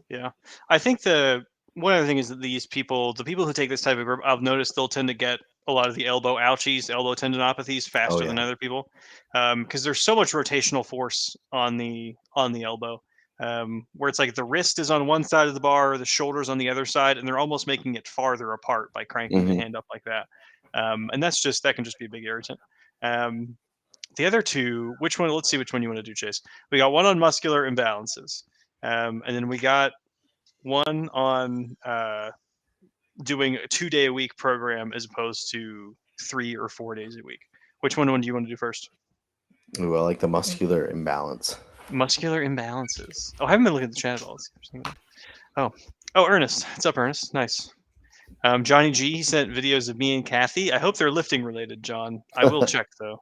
Yeah. I think the one other thing is that these people, the people who take this type of grip, I've noticed they'll tend to get a lot of the elbow ouchies, elbow tendinopathies Oh faster than yeah. other people, because there's so much rotational force on the elbow, where it's like the wrist is on one side of the bar, the shoulders on the other side, and they're almost making it farther apart by cranking the Hmm. hand up like that, and that can just be a big irritant. Um, the other two, which one? Let's see which one you want to do, Chase. We got one on muscular imbalances, and then we got one on doing a 2 day a week program as opposed to 3 or 4 days a week. Which one do you want to do first? Ooh, I like the muscular imbalance. Muscular imbalances. Oh, I haven't been looking at the chat at all. Let's see if oh, oh, Ernest. What's up, Ernest? Nice. Johnny G. He sent videos of me and Kathy. I hope they're lifting related, John. I will check though.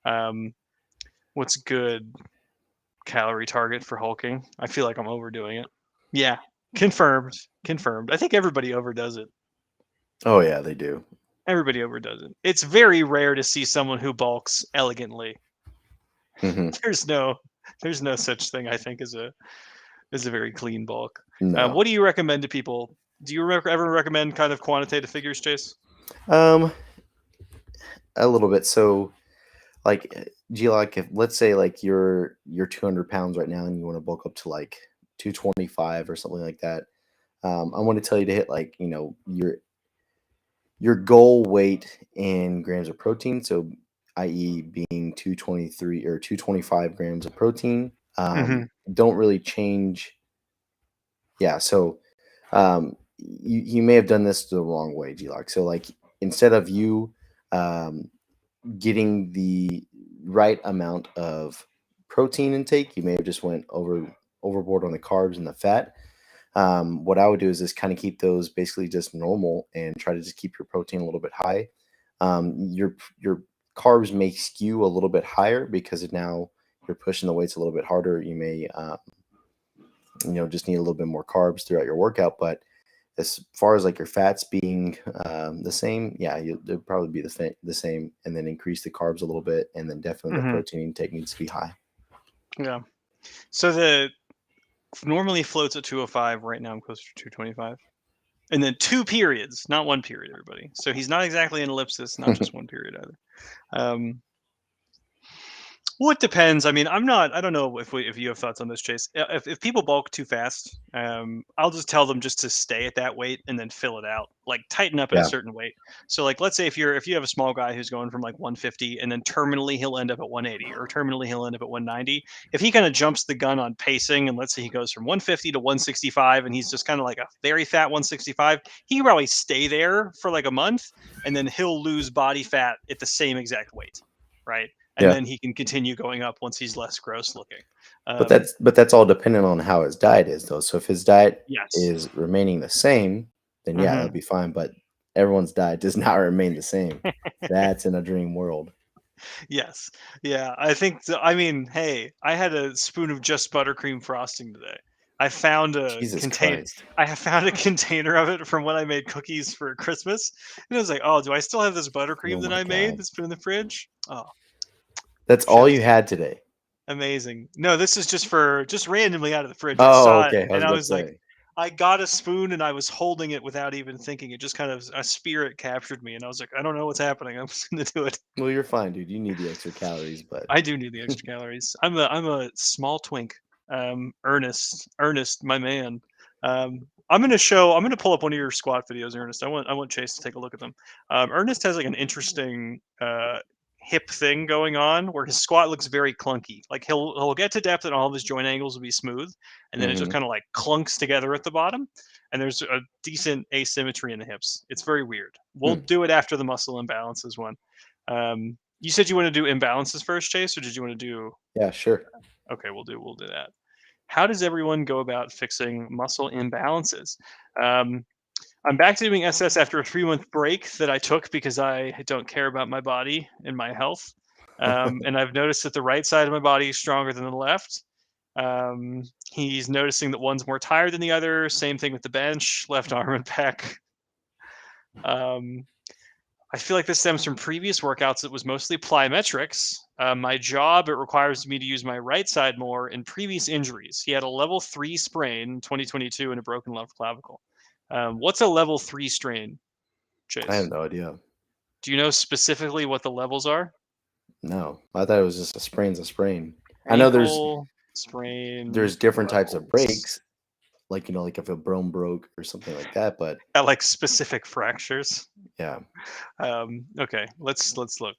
Um, what's good calorie target for hulking? I feel like I'm overdoing it. Yeah, confirmed. Confirmed. I think everybody overdoes it. Oh yeah, they do. Everybody overdoes it. It's very rare to see someone who bulks elegantly. Hmm. There's no there's no such thing I think as a very clean bulk. No. What do you recommend to people? Do you ever recommend kind of quantitative figures, Chase? Um, a little bit. So like like if let's say like you're 200 pounds right now and you want to bulk up to like 225 or something like that. I want to tell you to hit like your goal weight in grams of protein. So i.e. being 223 or 225 grams of protein. Hmm. Don't really change. Yeah. So you may have done this the wrong way, G-Lock. So like instead of you um, getting the right amount of protein intake, you may have just went overboard on the carbs and the fat. What I would do is just kind of keep those basically just normal and try to just keep your protein a little bit high. Your carbs may skew a little bit higher because now you're pushing the weights a little bit harder. You may just need a little bit more carbs throughout your workout, but as far as like your fats being the same, yeah, they'll probably be the same, and then increase the carbs a little bit, and then definitely the Hmm. protein intake needs to be high. Yeah. So the normally floats at 205. Right now I'm closer to 225. And then two periods, not one period, everybody. So he's not exactly an ellipsis, not just one period either. Um, Well, it depends. I mean, I don't know if you have thoughts on this, Chase. If people bulk too fast, I'll just tell them just to stay at that weight and then fill it out. Like tighten up at a Yeah. certain weight. So like let's say if you have a small guy who's going from like 150 and then terminally he'll end up at 180 or terminally he'll end up at 190. If he kind of jumps the gun on pacing and let's say he goes from 150 to 165 and he's just kind of like a very fat 165, he can probably stay there for like a month and then he'll lose body fat at the same exact weight, right? And Yeah. then he can continue going up once he's less gross looking. But that's all dependent on how his diet is, though. So if his diet Yes. is remaining the same, then yeah, that'd Hmm. be fine. But everyone's diet does not remain the same. That's in a dream world. Yes. Yeah. I think. I mean, hey, I had a spoon of just buttercream frosting today. I found a Jesus contain. Christ. I have found a container of it from when I made cookies for Christmas, and I was like, "Oh, do I still have this buttercream Oh that my I made God. that's been in the fridge?" Oh, That's all you Chase, had today. amazing. No, this is just randomly out of the fridge. I Oh, saw it, okay. I and was I about to was like, say. I got a spoon and I was holding it without even thinking. It just kind of a spirit captured me, and I was like, I don't know what's happening. I'm just gonna do it. Well, you're fine, dude. You need the extra calories, but I do need the extra calories. I'm a small twink. Ernest, my man. I'm gonna pull up one of your squat videos, Ernest. I want Chase to take a look at them. Ernest has like an interesting hip thing going on where his squat looks very clunky. Like he'll get to depth and all of his joint angles will be smooth, and then it just hmm kind of like clunks together at the bottom. And there's a decent asymmetry in the hips. It's very weird. We'll hmm. do it after the muscle imbalances one. You said you want to do imbalances first, Chase, or did you want to do? Yeah, sure. Okay, we'll do that. How does everyone go about fixing muscle imbalances? Um, I'm back to doing SS after a 3 month break that I took because I don't care about my body and my health. And I've noticed that the right side of my body is stronger than the left. He's noticing that one's more tired than the other. Same thing with the bench, left arm and pec. Um, I feel like this stems from previous workouts. It was mostly plyometrics. My job, it requires me to use my right side more in previous injuries. He had a level 3 sprain in 2022 and a broken left clavicle. What's a level 3 strain, I have Chase? no idea. Do you know specifically what the levels are? No, I thought it was just a sprain's a sprain. I know Ankle sprain there's different types of levels. breaks, like like if a bone broke or something like that. But At like specific fractures. yeah, Okay, let's look.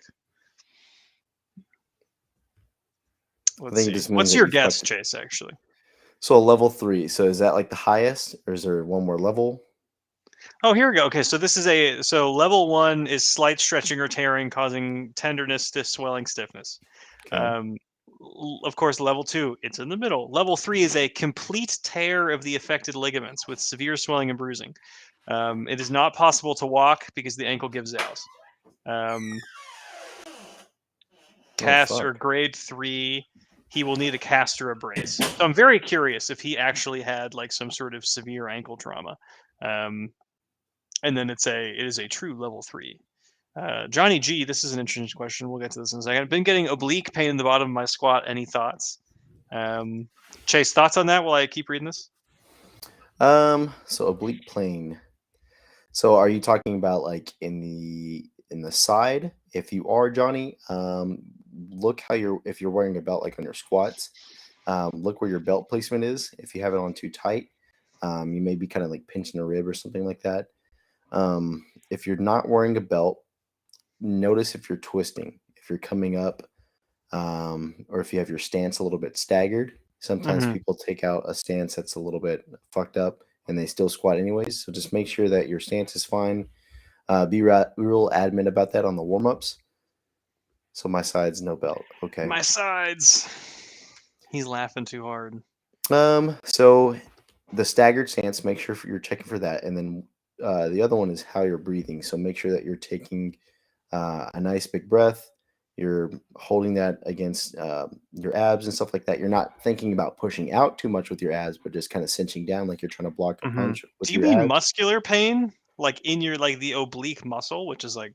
I Let's think it see. just means What's that your you guess, fucked. Chase? Actually. So a level 3. So is that like the highest, or is there one more level? Oh, here we go. Okay, so this is level 1 is slight stretching or tearing, causing tenderness, stiff swelling, stiffness. Okay. Um, of course, level 2, it's in the middle. Level 3 is a complete tear of the affected ligaments with severe swelling and bruising. It is not possible to walk because the ankle gives out. Um, Oh Cast or fuck. grade 3, he will need a cast or a brace. So I'm very curious if he actually had like some sort of severe ankle trauma. Um, and then it is a true level 3. Johnny G, this is an interesting question. We'll get to this in a second. I've been getting oblique pain in the bottom of my squat. Any thoughts? Um, Chase, thoughts on that while I keep reading this? So oblique plane. So are you talking about like in the side? If you are Johnny, look how you're if you're wearing a belt like on your squats, look where your belt placement is. If you have it on too tight, you may be kind of like pinching a rib or something like that. If you're not wearing a belt, notice if you're twisting, if you're coming up, or if you have your stance a little bit staggered. Sometimes Mm-hmm. people take out a stance that's a little bit fucked up and they still squat anyways. So just make sure that your stance is fine. Be real adamant about that on the warm ups. So my side's no belt. Okay. My sides. He's laughing too hard. So the staggered stance, make sure you're checking for that. And then the other one is how you're breathing. So make sure that you're taking a nice big breath. You're holding that against your abs and stuff like that. You're not thinking about pushing out too much with your abs, but just kind of cinching down like you're trying to block a Mm-hmm. punch with Do you your mean abs. muscular pain, like in your like the oblique muscle, which is like,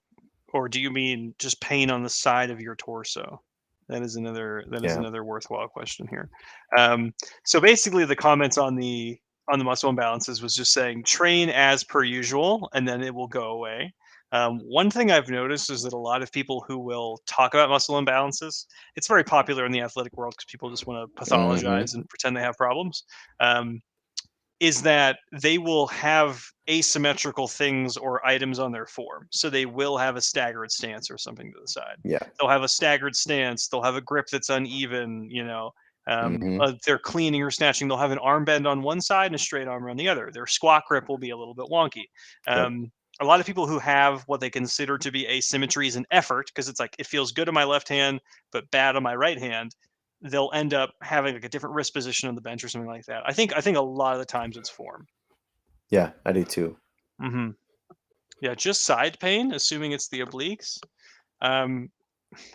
or do you mean just pain on the side of your torso? That is Yeah. another worthwhile question here. Um, so basically, the comments on the muscle imbalances was just saying train as per usual, and then it will go away. One thing I've noticed is that a lot of people who will talk about muscle imbalances, it's very popular in the athletic world because people just want to Hmm. pathologize and pretend they have problems. Um, is that they will have asymmetrical things or items on their form. So they will have a staggered stance or something to the side. Yeah. They'll have a staggered stance. They'll have a grip that's uneven. Hmm. They're cleaning or snatching. They'll have an arm bend on one side and a straight arm on the other. Their squat grip will be a little bit wonky. Yep. A lot of people who have what they consider to be asymmetries in effort, because it's like it feels good on my left hand, but bad on my right hand, they'll end up having like a different wrist position on the bench or something like that. I think a lot of the times it's form. Yeah, I do too. Hmm. Yeah, just side pain, assuming it's the obliques. Um,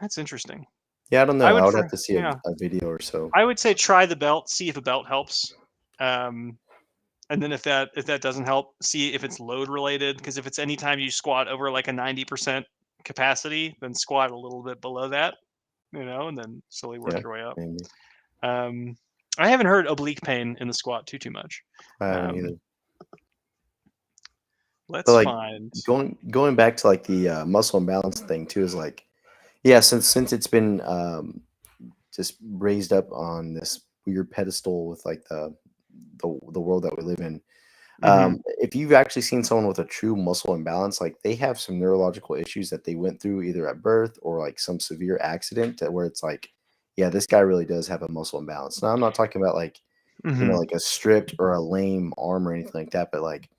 that's interesting. Yeah, I don't I know. I would would have for to see Yeah, a video or so. I would say try the belt, see if a belt helps. Um, and then if that doesn't help, see if it's load related. Because if it's anytime you squat over like a 90% capacity, then squat a little bit below that, and then slowly work Yeah, your way up. maybe. Um, I haven't heard oblique pain in the squat too much. I haven't Um, either. But let's like find. going back to like the muscle imbalance thing too is like, yeah, since it's been just raised up on this weird pedestal with like the world that we live in. Hmm. If you've actually seen someone with a true muscle imbalance, like they have some neurological issues that they went through either at birth or like some severe accident where it's like, yeah, this guy really does have a muscle imbalance. Now I'm not talking about like, Hmm. like a stripped or a lame arm or anything like that, but like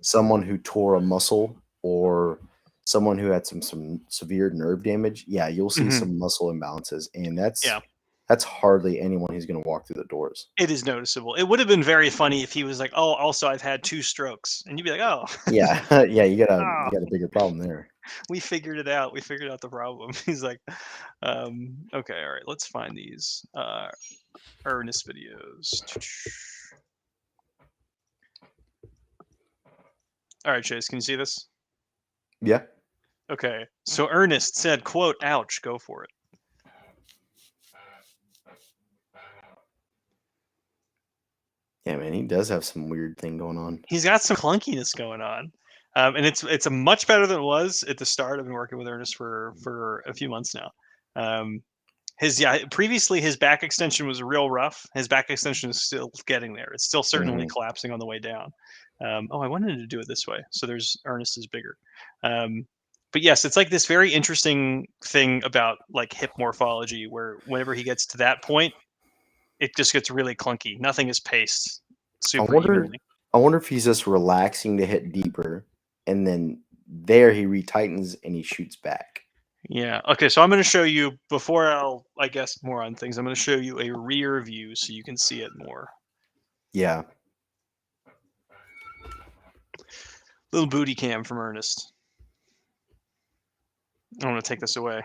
someone who tore a muscle or someone who had some severe nerve damage, yeah, you'll see Hmm. some muscle imbalances, and Yeah. that's hardly anyone who's going to walk through the doors. It is noticeable. It would have been very funny if he was like, "Oh, also I've had 2 strokes." And you'd be like, "Oh, Yeah, yeah, oh, you got a bigger problem there. we figured it out. We figured out the problem." He's like, "Okay, all right, let's find these Ernest videos." All right, Chase, can you see this? Yeah, Okay. So Ernest said, "Quote, ouch, go for it." yeah, man, he does have some weird thing going on. He's got some clunkiness going on. And it's a much better than it was at the start. I've been working with Ernest for a few months now. Um, previously his back extension was real rough. His back extension is still getting there. It's still certainly Hmm. collapsing on the way down. I wanted to do it this way, so there's Ernest is bigger. Um, but yes, it's like this very interesting thing about like hip morphology, where whenever he gets to that point, it just gets really clunky. Nothing is paced I super wonder, evenly. I wonder if he's just relaxing to hit deeper, and then there he retightens and he shoots back. Yeah. Okay. So I'm going to show you before I guess, more on things. I'm going to show you a rear view so you can see it more. Yeah, Little booty cam from Ernest. I want to take this away.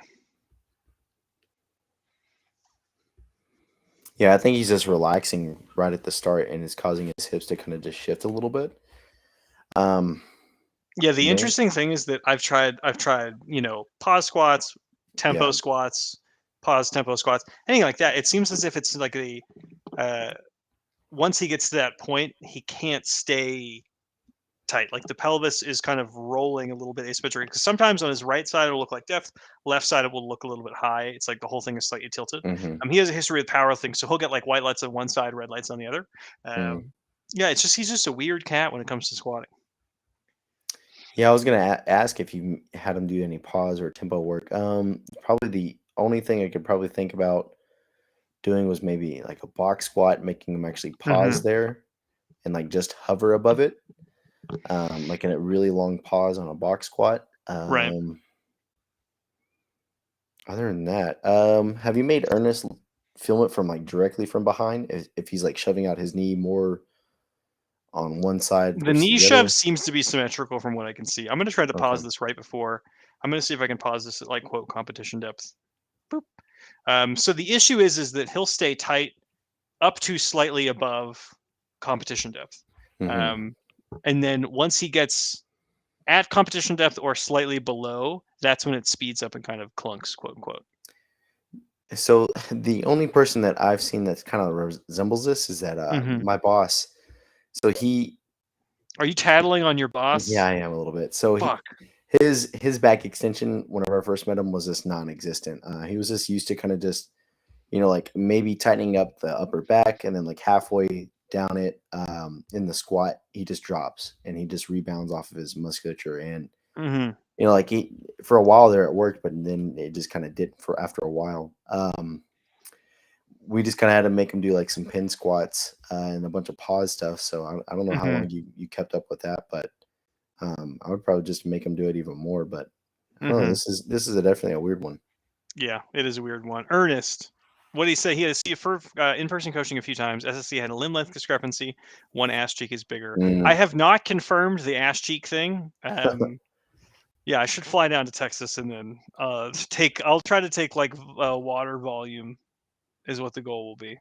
yeah, I think he's just relaxing right at the start, and it's causing his hips to kind of just shift a little bit. Um, Yeah. The man, interesting thing is that I've tried, pause squats, tempo yeah, squats, pause tempo squats, anything like that. It seems as if it's like uh, once he gets to that point, he can't stay tight. Like the pelvis is kind of rolling a little bit asymmetric because sometimes on his right side it'll look like depth, left side it will look a little bit high. It's like the whole thing is slightly tilted. hmm He has a history with power things, so he'll get like white lights on one side, red lights on the other. mm. Um, yeah, it's just he's just a weird cat when it comes to squatting. Yeah, I was gonna ask if you had him do any pause or tempo work. Probably the only thing I could probably think about doing was maybe like a box squat, making him actually pause Hmm. there and like just hover above it, like in a really long pause on a box squat. Right. Other than that, have you made Ernest film it from like directly from behind? If he's like shoving out his knee more on one side The versus knee the shove other? seems to be symmetrical from what I can see. I'm going to try to Okay. pause this right before. I'm going to see if I can pause this at like quote competition depth. Boop. So the issue is that he'll stay tight up to slightly above competition depth. Hmm. Um, and then once he gets at competition depth or slightly below, that's when it speeds up and kind of clunks, quote unquote. So the only person that I've seen that kind of resembles this is that Hmm. my boss. So he, Are you tattling on your yeah, boss? I am a little bit. So Fuck. his back extension whenever I first met him was just non-existent. He was just used to kind of just like maybe tightening up the upper back, and then like halfway down it in the squat, he just drops and he just rebounds off of his musculature. And Mm-hmm. like he for a while there it worked, but then it just kind of did for after a while. We just kind of had to make him do like some pin squats and a bunch of pause stuff. So I don't know how Mm-hmm. long you kept up with that, but I would probably just make him do it even more. But I don't know. Mm-hmm. This is definitely a weird one. Yeah, it is a weird one. Ernest, what did he say? He had a C for in-person coaching a few times. SSC had a limb length discrepancy. One ass cheek is bigger. I Mm. have not confirmed the ass cheek thing. Yeah, I should fly down to Texas and then take. I'll try to take like water volume, is what the goal will be.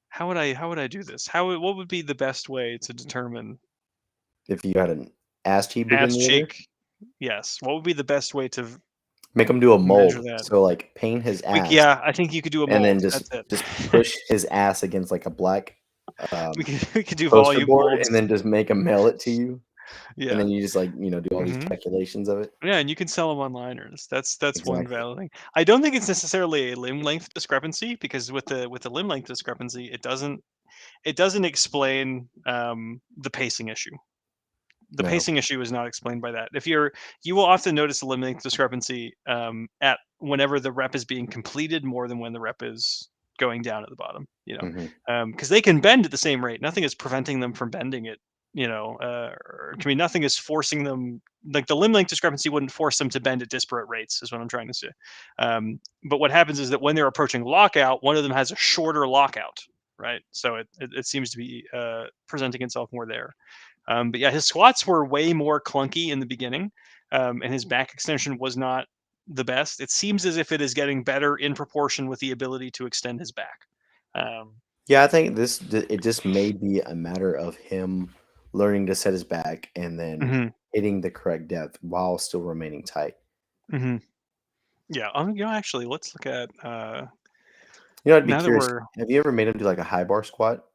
How would I do this? What would be the best way to determine If you had an ass cheek bigger ass than the other, cheek? Yes. What would be the best way to make him do a measure mold. that? So like paint his ass Yeah, I think you could do a and then mold. just That's it. just push his ass against like a black we um, could do poster volume board, molds. and then just make him mail it to you, and Yeah. then you just like do all these Hmm. calculations of it. Yeah, and you can sell them online. That's one Exactly. valid thing. I don't think it's necessarily a limb length discrepancy because with the limb length discrepancy, it doesn't explain the pacing issue. The No. pacing issue is not explained by that. You will often notice a limb length discrepancy at whenever the rep is being completed more than when the rep is going down at the bottom. Hmm. Because they can bend at the same rate. Nothing is preventing them from bending it. Nothing is forcing them. Like the limb length discrepancy wouldn't force them to bend at disparate rates, is what I'm trying to say. But what happens is that when they're approaching lockout, one of them has a shorter lockout, right? So it seems to be presenting itself more there. But yeah, his squats were way more clunky in the beginning, and his back extension was not the best. It seems as if it is getting better in proportion with the ability to extend his back. Um, Yeah, I think it just may be a matter of him learning to set his back and then mhm, hitting the correct depth while still remaining tight. mhm. Yeah, actually, let's look at I'd be now that curious. we're Have you ever made him do like a high bar squat?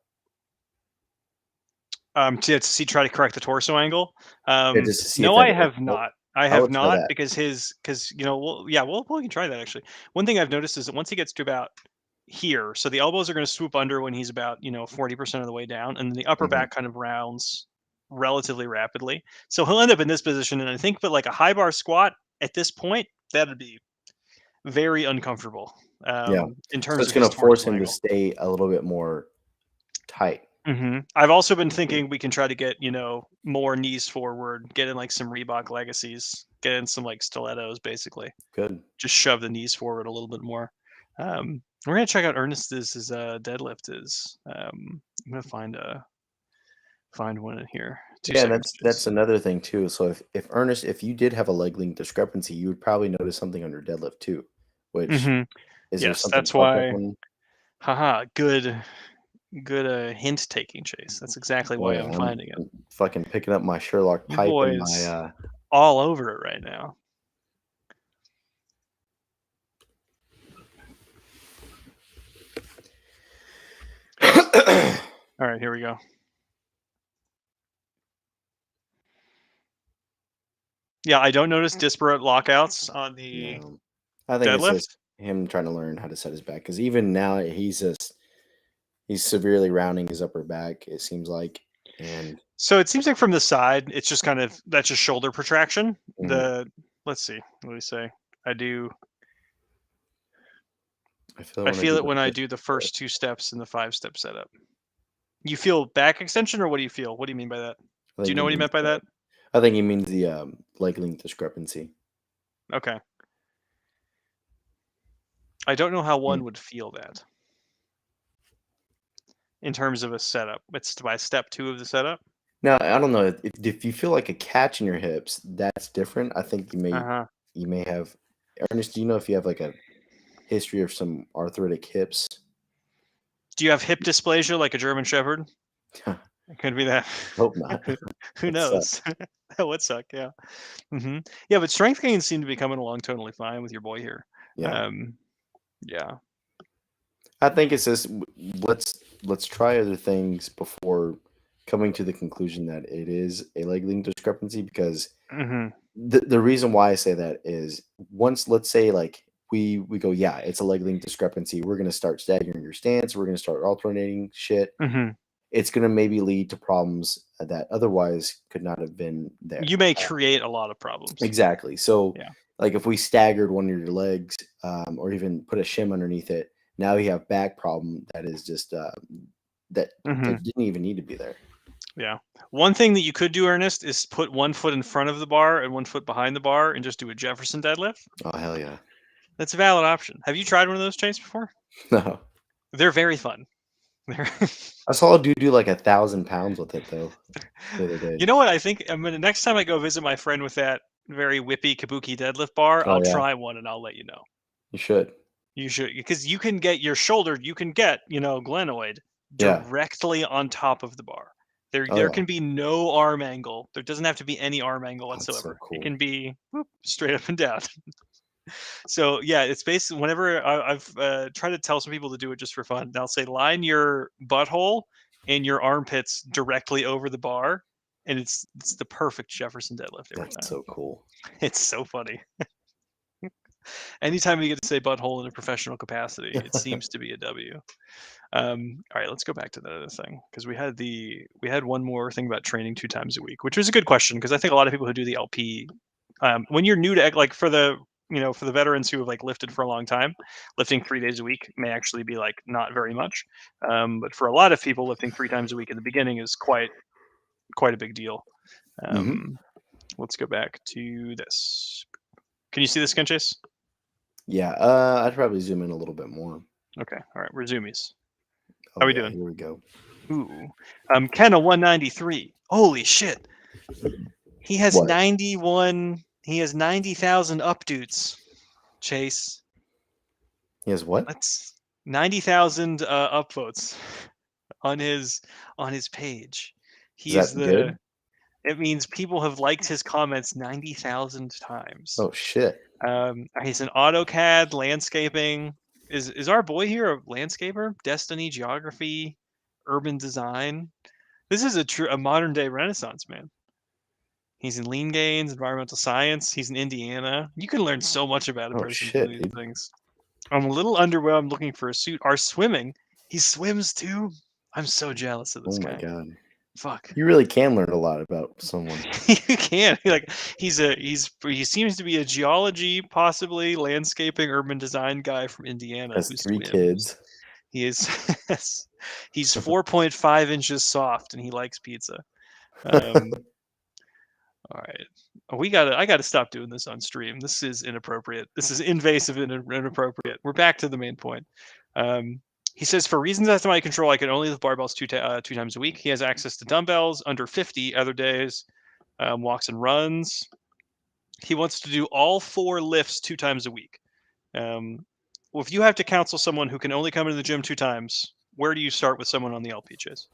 to see try to correct the torso angle. Yeah, just to see if No, that I would have help. not. I I have would try not that. because we can try that actually. One thing I've noticed is that once he gets to about here, so the elbows are going to swoop under when he's about 40% of the way down, and then the upper Hmm. back kind of rounds relatively rapidly. So he'll end up in this position, and I think, but like a high bar squat at this point, that'd be very uncomfortable Yeah. in So terms it's of his gonna force torso him to angle. stay a little bit more tight. I've also been thinking we can try to get more knees forward, get in like some Reebok legacies, get in some like stilettos, basically. Good. Just shove the knees forward a little bit more. We're gonna check out Ernest's deadlift is. I'm gonna find one in here. Two Yeah, and seconds, that's please. another thing too. So if Ernest, if you did have a leg length discrepancy, you would probably notice something on your deadlift too. Which Hmm. is there Yes, something that's fucked up why. on? Haha, good hint taking, Chase. That's exactly why Boy, I'm I'm finding it. fucking picking up my Sherlock Your pipe boy and my is all over it right now. All right, here we go. Yeah, I don't notice disparate lockouts on the no. I think it's just deadlift. him trying to learn how to set his back because even now he's severely rounding his upper back, it seems like. And So it seems like from the side, it's just kind of that's just shoulder protraction. mhm, Let's see, what do we say? I do. I feel it I when I feel do it the when I first do the step. first two steps in the 5-step setup. You feel back extension, or what do you feel? What do you mean by that? I Do you think know he what he means meant by that? the leg length discrepancy. Okay. I don't know how Mm. one would feel that in terms of a setup. It's by step two of the setup. Now, I don't know if you feel like a catch in your hips, that's different. I think Uh huh. you may have. Ernest, do you know if you have like a history of some arthritic hips? Do you have hip dysplasia like a German Shepherd? It could be that. Hope not. Who That sucks. knows? That would suck. Yeah. Yeah, but strength gains seem to be coming along totally fine with your boy here. Yeah, Um, yeah. I think it's just let's try other things before coming to the conclusion that it is a leg length discrepancy because Mm-hmm. the reason why I say that is once, let's say, like we go, yeah, it's a leg length discrepancy. We're gonna start staggering your stance. We're gonna start alternating shit. Mm-hmm. It's gonna maybe lead to problems that otherwise could not have been there. You may create a lot of problems. Exactly. So, Yeah. like if we staggered one of your legs, or even put a shim underneath it, now you have back problem that is just that Mm-hmm. didn't even need to be there. Yeah. One thing that you could do, Ernest, is put 1 foot in front of the bar and 1 foot behind the bar and just do a Jefferson deadlift. Oh hell yeah! That's a valid option. Have you tried one of those chains before? No, They're very fun. They're I saw a dude do like 1,000 pounds with it though the other day. You know what? I think next time I go visit my friend with that very whippy kabuki deadlift bar, Oh I'll yeah, try one and I'll let you know. you should. You should, because you can get your shoulder, you can get, glenoid Yeah. directly on top of the bar. There, Oh there yeah. can be no arm angle. There doesn't have to be any arm angle Oh, that's so whatsoever. It cool. can be straight up and down. So yeah, it's basically whenever I've tried to tell some people to do it just for fun. I'll say line your butthole and your armpits directly over the bar, and it's the perfect Jefferson deadlift every That's time. so cool. It's so funny. Anytime you get to say butthole in a professional capacity, it seems to be a W. All right, let's go back to the other thing because we had one more thing about training 2 times a week, which was a good question because I think a lot of people who do the LP, when you're new to, like, for the veterans who have like lifted for a long time, lifting 3 days a week may actually be like not very much, but for a lot of people, lifting 3 times a week in the beginning is quite a big deal. Let's go back to this. Can you see the skin chase? Yeah. I'd probably zoom in a little bit more. Okay, all right, we're zoomies. Oh How we yeah, doing? here we go. Ooh, Kenna 193. Holy shit! He has What? 91. He has 90,000 upvotes. Chase. He has what? That's 90,000 upvotes on his page. Is He's that good? It means people have liked his comments 90,000 times. Oh shit. He's an AutoCAD landscaping. Is our boy here a landscaper? Destiny, geography, urban design. This is a modern day Renaissance man. He's in lean gains, environmental science. He's in Indiana. You can learn so much about a Oh person from shit, these dude. things. I'm a little underwhelmed looking for a suit. Our swimming. He swims too. I'm so jealous of this Oh my guy. god. Fuck. You really can learn a lot about someone. You can. Like, he seems to be a geology, possibly landscaping, urban design guy from Indiana Has who 3 swims. kids. He is he's 4.5 inches soft and he likes pizza. All right. I gotta stop doing this on stream. This is inappropriate. This is invasive and inappropriate. We're back to the main point. He says, for reasons outside my control, I can only lift barbells 2 times a week. He has access to dumbbells under 50 other days, walks and runs. He wants to do all 4 lifts 2 times a week. Well, if you have to counsel someone who can only come into the gym 2 times, where do you start with someone on the LP, Chase?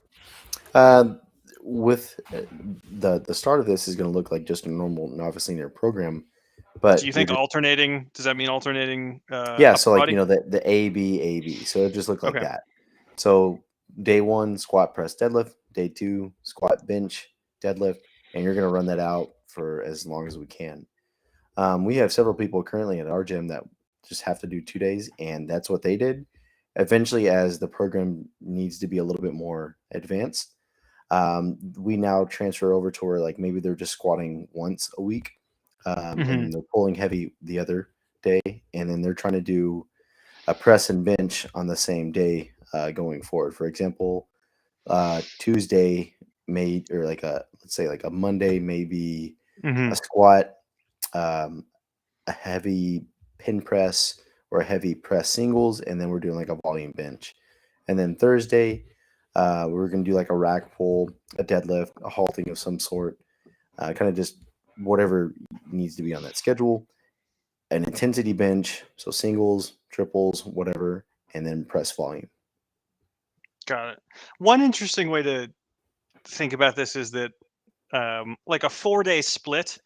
With the start of this is going to look like just a normal novice linear program, but Do you think alternating? Does that mean alternating? yeah, upper so like body? the A B, so it just looked like Okay. that. So day 1 squat press deadlift, day 2 squat bench deadlift, and you're going to run that out for as long as we can. We have several people currently at our gym that just have to do 2 days, and that's what they did. Eventually, as the program needs to be a little bit more advanced, we now transfer over to where like maybe they're just squatting once a week, and they're pulling heavy the other day, and then they're trying to do a press and bench on the same day going forward. For example, Tuesday may, or like let's say like a Monday maybe a squat, a heavy pin press or a heavy press singles, and then we're doing like a volume bench. And then Thursday, we're gonna do like a rack pull, a deadlift, a halting of some sort, kind of just whatever needs to be on that schedule. An intensity bench, so singles, triples, whatever, and then press volume. Got it. One interesting way to think about this is that like a 4-day split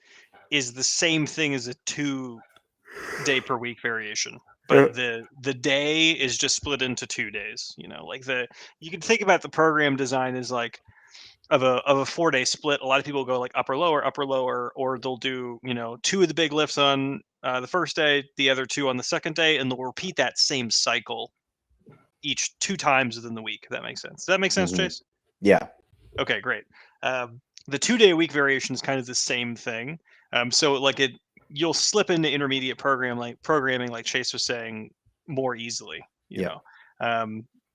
is the same thing as a 2-day per week variation, but the day is just split into 2 days. Like you can think about the program design as like of a 4-day split, a lot of people go like upper lower, or they'll do, 2 of the big lifts on the first day, the other 2 on the second day, and they'll repeat that same cycle each 2 times within the week. If that makes sense. Does that make sense, Hmm. Chase? Yeah. Okay, great. The 2-day a week variation is kind of the same thing. So like you'll slip into intermediate programming, like Chase was saying, more easily. Yeah.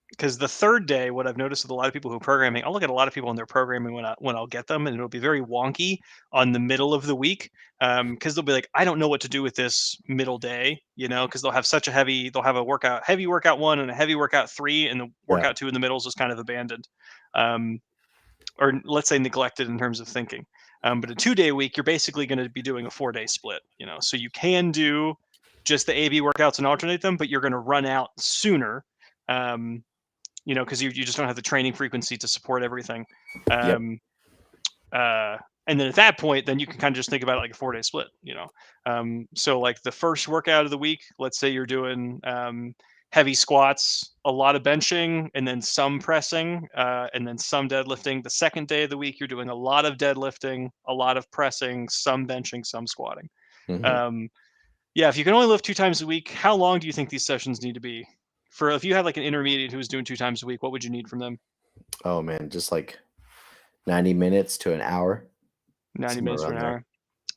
Because the third day, what I've noticed with a lot of people who are programming, I'll look at a lot of people in their programming when I'll get them, and it'll be very wonky on the middle of the week. Because they'll be like, I don't know what to do with this middle day, because they'll have they'll have a heavy workout 1 and a heavy workout 3, and the Yeah. workout 2 in the middle is just kind of abandoned. Or let's say neglected in terms of thinking. But a 2-day week, you're basically going to be doing a 4-day split, so you can do just the AB workouts and alternate them, but you're going to run out sooner, because you just don't have the training frequency to support everything. Yep. And then at that point, then you can kind of just think about it like a 4-day split, so like the first workout of the week, let's say you're doing heavy squats, a lot of benching, and then some pressing, and then some deadlifting. The second day of the week, you're doing a lot of deadlifting, a lot of pressing, some benching, some squatting. Hmm. Yeah, if you can only lift 2 times a week, how long do you think these sessions need to be? For if you had like an intermediate who's doing 2 times a week, what would you need from them? Oh man, just like 90 minutes to an hour, 90 somewhere minutes to around an there. hour.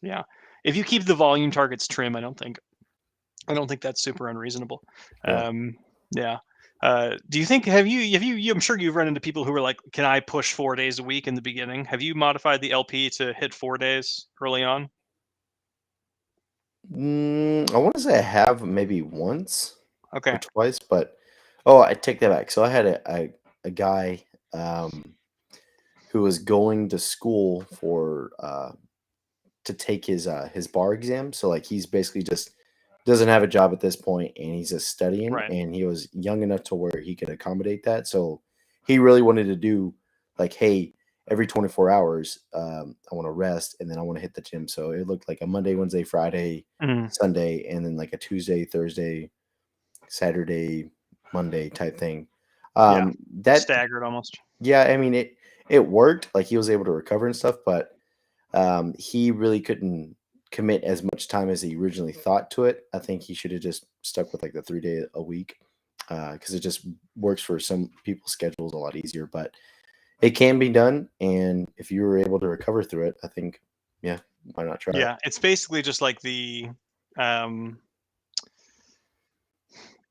Yeah. If you keep the volume targets trim, I don't think that's super unreasonable. Yeah. Yeah. Do you think I'm sure you've run into people who are like, can I push 4 days a week in the beginning? Have you modified the LP to hit 4 days early on? I want to say I have maybe once or Okay. twice, but oh, I take that back. So I had a guy who was going to school for to take his bar exam. So like he's basically just doesn't have a job at this point, and he's just studying. Right. And he was young enough to where he could accommodate that. So he really wanted to do like, hey, every 24 hours, I want to rest, and then I want to hit the gym. So it looked like a Monday, Wednesday, Friday, Mhm. Sunday, and then like a Tuesday, Thursday, Saturday, Monday type thing. Yeah. That Staggered almost. yeah, I mean it worked. Like he was able to recover and stuff, but he really couldn't commit as much time as he originally thought to it. I think he should have just stuck with like the 3 day a week because it just works for some people's schedules a lot easier. But it can be done, and if you were able to recover through it, I think, yeah, why not try it? Yeah. It's basically just like um,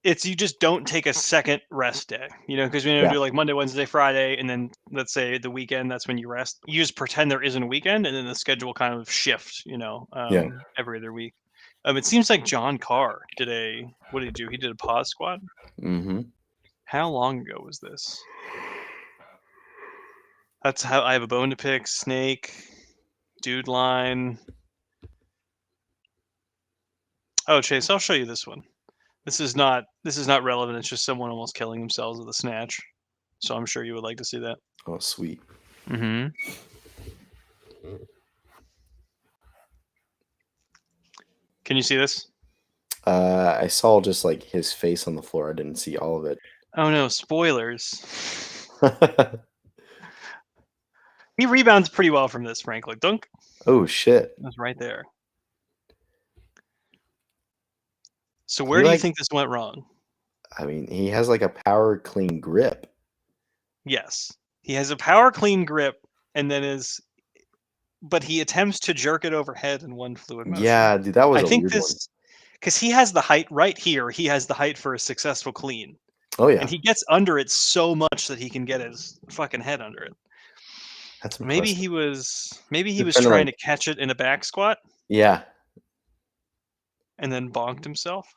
it's you just don't take a second rest day, because we Yeah, do like Monday, Wednesday, Friday, and then let's say the weekend, that's when you rest. You just pretend there isn't a weekend, and then the schedule kind of shifts, yeah. every other week. It seems like John Carr what did he do? He did a pause squat. Hmm. How long ago was this? That's how I have a bone to pick. Snake, dude line. Oh, Chase, I'll show you this one. This is not relevant. It's just someone almost killing themselves with a snatch. So I'm sure you would like to see that. Oh, sweet. Mm-hmm. Can you see this? I saw just like his face on the floor. I didn't see all of it. Oh no, spoilers. He rebounds pretty well from this, frankly. Dunk. Oh shit. That's right there. So where He do you like, think this went wrong? I mean, he has like a power clean grip. Yes. He has a power clean grip, and then but he attempts to jerk it overhead in one fluid motion. Yeah, dude, that was I a think weird one. this, because he has the height right here. He has the height for a successful clean, Oh and yeah, he gets under it so much that he can get his fucking head under it. that's Maybe impressive. he was Just trying to trying like, to catch it in a back squat yeah, and then bonked himself.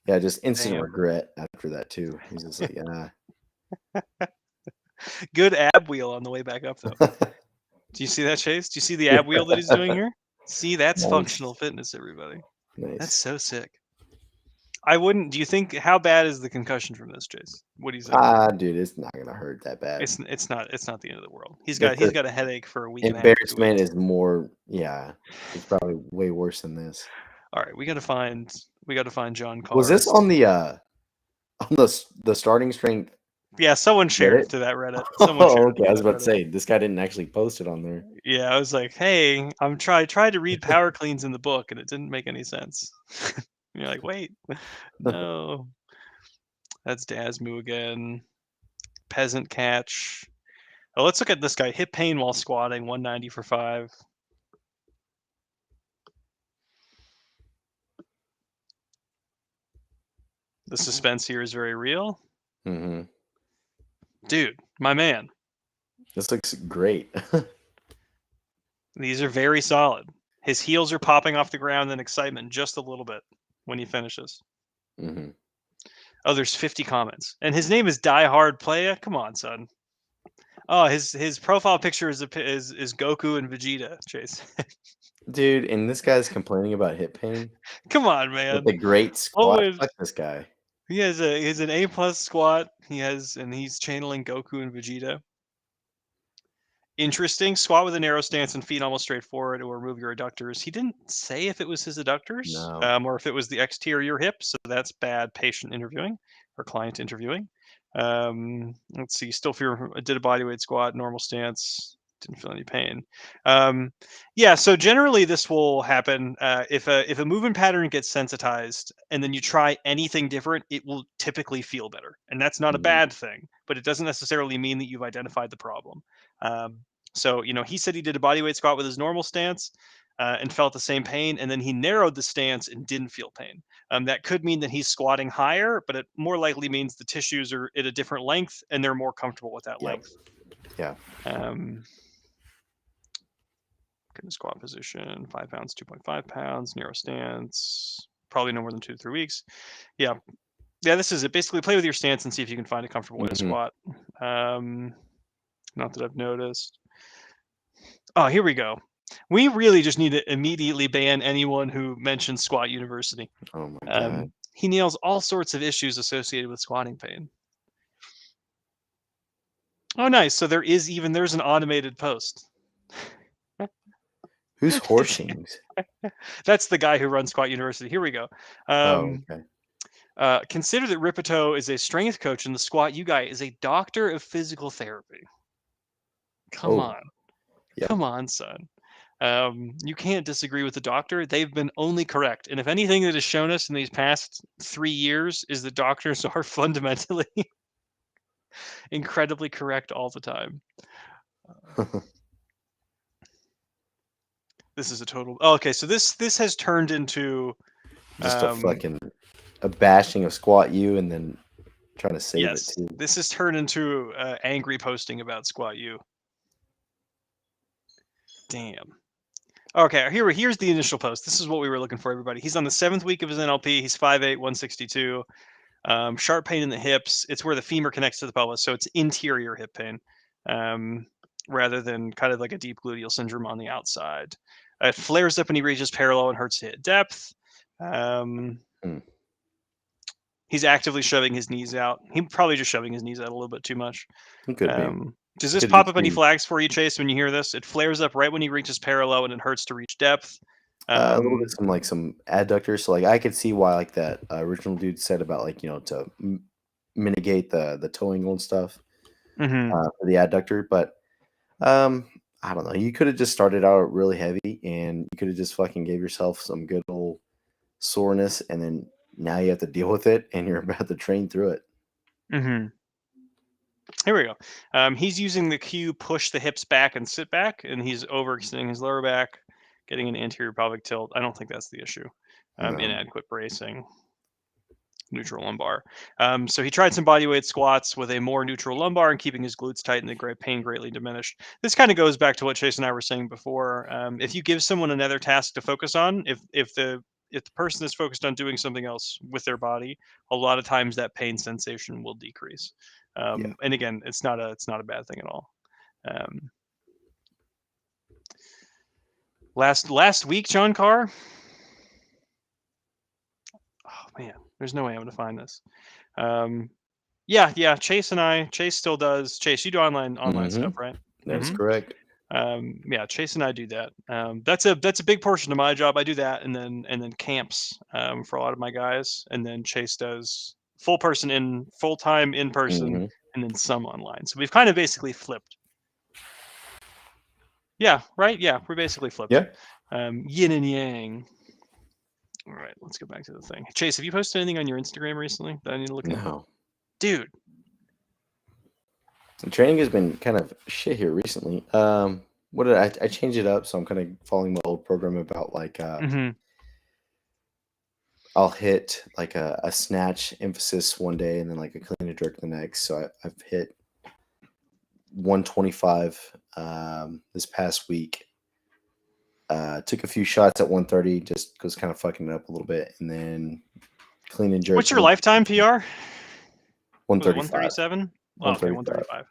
yeah, just instant Damn. regret after that too. He's just like, Good ab wheel on the way back up though. Do you see that, Chase? Do you see the ab wheel that he's doing here? See, that's functional nice, fitness, everybody. That's nice. so sick. I wouldn't. Do you think how bad is the concussion from this, Chase? What do you think? Ah, dude, it's not gonna hurt that bad. It's not the end of the world. He's got If he's the got a headache for a week and a half, 2 embarrassment weeks. is more, yeah, it's probably way worse than this. All right, we got to find John Was this Carr's. on the starting strength Yeah, someone shared it it? to that Reddit. Someone Oh, shared it okay. to I was that about to Reddit. say this guy didn't actually post it on there. Yeah, I was like, hey, I'm tried to read power cleans in the book, and it didn't make any sense. And you're like, wait, no, that's Dasmu again. Peasant catch. Oh, let's look at this guy. Hip pain while squatting, 190 for 5. The suspense here is very real. Mm-hmm. Dude, my man. This looks great. These are very solid. His heels are popping off the ground in excitement just a little bit when he finishes. Mm-hmm. Oh, there's 50 comments. And his name is Die Hard Playa? Come on, son. Oh, his profile picture is Goku and Vegeta, Chase. Dude, and this guy's complaining about hip pain Come on, with man. a great What squat. would Fuck this guy. he has an A+ squat. He's channeling Goku and Vegeta. Interesting. Squat with a narrow stance and feet almost straight forward. It will remove your adductors. He didn't say if it was his adductors No. or if it was the exterior hip. So that's bad patient interviewing or client interviewing. Let's see. Still did a bodyweight squat, normal stance. Didn't feel any pain. Yeah. So generally, this will happen if a movement pattern gets sensitized, and then you try anything different, it will typically feel better, and that's not a Mhm. bad thing. But it doesn't necessarily mean that you've identified the problem. So, he said he did a bodyweight squat with his normal stance and felt the same pain, and then he narrowed the stance and didn't feel pain. That could mean that he's squatting higher, but it more likely means the tissues are at a different length and they're more comfortable with that Yep. length. Yeah. Good squat position, 5 pounds, 2.5 pounds, narrow stance, probably no more than 2 to 3 weeks. Yeah. Yeah, this is it. Basically, play with your stance and see if you can find a comfortable way to Mhm. squat. Not that I've noticed. Oh, here we go. We really just need to immediately ban anyone who mentions Squat University. Oh my god. He nails all sorts of issues associated with squatting pain. Oh, nice. So there's an automated post. Who's Horsings? That's the guy who runs Squat University. Here we go. Oh, okay. Consider that Ripito is a strength coach and the Squat U guy is a doctor of physical therapy. Come Oh, on. yeah. Come on, son. You can't disagree with the doctor. They've been only correct. And if anything that has shown us in these past 3 years is that doctors are fundamentally incredibly correct all the time. This is a total. Oh, okay, so this has turned into Just a bashing of Squat U and then trying to save it yes, too. this has turned into angry posting about Squat U. Damn. Okay, here's the initial post. This is what we were looking for, everybody. He's on the 7th week of his NLP. He's 5'8", 162. Sharp pain in the hips. It's where the femur connects to the pelvis, so it's interior hip pain rather than kind of like a deep gluteal syndrome on the outside. It flares up when he reaches parallel and hurts to hit depth. He's actively shoving his knees out. He's probably just shoving his knees out a little bit too much. It could be. Does this Could be pop up any too. flags for you, Chase, when you hear this? It flares up right when he reaches parallel and it hurts to reach depth. A little bit some adductors. So I could see why that original dude said about to mitigate the toe angle and stuff for the adductor. But I don't know. You could have just started out really heavy and you could have just fucking gave yourself some good old soreness, and then now you have to deal with it and you're about to train through it. Here we go. He's using the cue push the hips back and sit back, and he's overextending his lower back, getting an anterior pelvic tilt. I don't think that's the issue. Inadequate bracing. Neutral lumbar. So he tried some bodyweight squats with a more neutral lumbar and keeping his glutes tight and the pain greatly diminished. This kind of goes back to what Chase and I were saying before. If you give someone another task to focus on, if the person is focused on doing something else with their body, a lot of times that pain sensation will decrease. And again, it's not a bad thing at all. Last week, John Carr. Oh man, there's no way I'm going to find this. Yeah. Chase still does. Chase, you do online stuff, right? That's correct. Yeah, Chase and I do that. That's a big portion of my job. I do that, and then camps for a lot of my guys, and then Chase does full time in person, and then some online. So we've kind of basically flipped. Yeah, right? Yeah, we're basically flipped. Yeah. Yin and yang. All right, let's go back to the thing. Chase, have you posted anything on your Instagram recently that I need to look at? No. Dude. The training has been kind of shit here recently. What did I changed it up, so I'm kind of following my old program about like I'll hit like a snatch emphasis one day and then like a clean and jerk the next. So I've hit 125 this past week. Took a few shots at 130, just was kind of fucking it up a little bit, and then clean and jerk. What's your lifetime PR? 135. 137? Oh, okay, 135.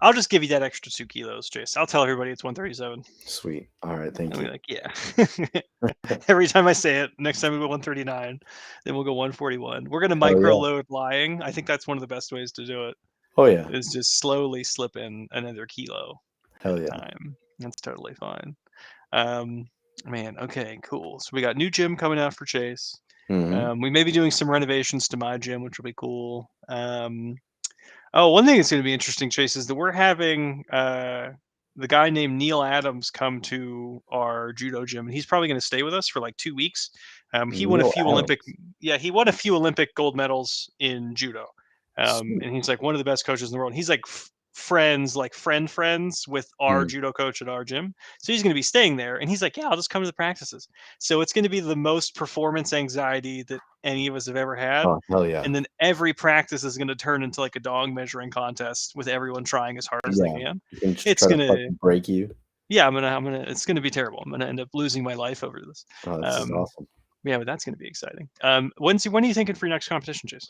I'll just give you that extra 2 kilos, Chase. I'll tell everybody it's 137. Sweet. All right, thank you. Be like, yeah. Every time I say it, next time we go 139, then we'll go 141. We're gonna micro load lying. I think that's one of the best ways to do it. Oh yeah. Is just slowly slip in another kilo. Hell yeah. Time. That's totally fine. Man, okay, cool. So we got new gym coming out for Chase. We may be doing some renovations to my gym, which will be cool. One thing that's going to be interesting, Chase, is that we're having the guy named Neil Adams come to our judo gym, and he's probably going to stay with us for like 2 weeks. He won a few Olympic gold medals in judo, and he's like one of the best coaches in the world. He's like friends with our judo coach at our gym, so he's going to be staying there, and he's like, yeah, I'll just come to the practices. So it's going to be the most performance anxiety that any of us have ever had. Oh hell yeah. And then every practice is going to turn into like a dog measuring contest with everyone trying as hard as they can. It's going to break you. Yeah, it's going to be terrible. I'm going to end up losing my life over this. Oh, this is awesome. Yeah, but that's going to be exciting. When are you thinking for your next competition, Chase?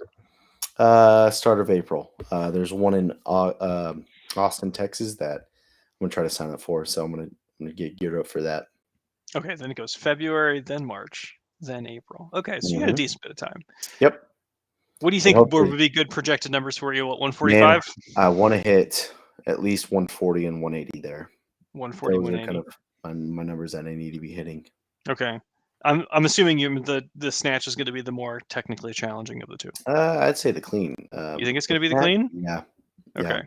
Start of April. There's one in Austin, Texas that I'm gonna try to sign up for. So I'm gonna get geared up for that. Okay, then it goes February, then March, then April. Okay, so you got a decent bit of time. Yep. What do you think would be good projected numbers for you? What, 145? I want to hit at least 140 and 180 there. 140, 180. Kind of my numbers that I need to be hitting. Okay. I'm assuming the snatch is going to be the more technically challenging of the two. I'd say the clean. You think it's going to be the clean? Yeah. Okay. Yeah.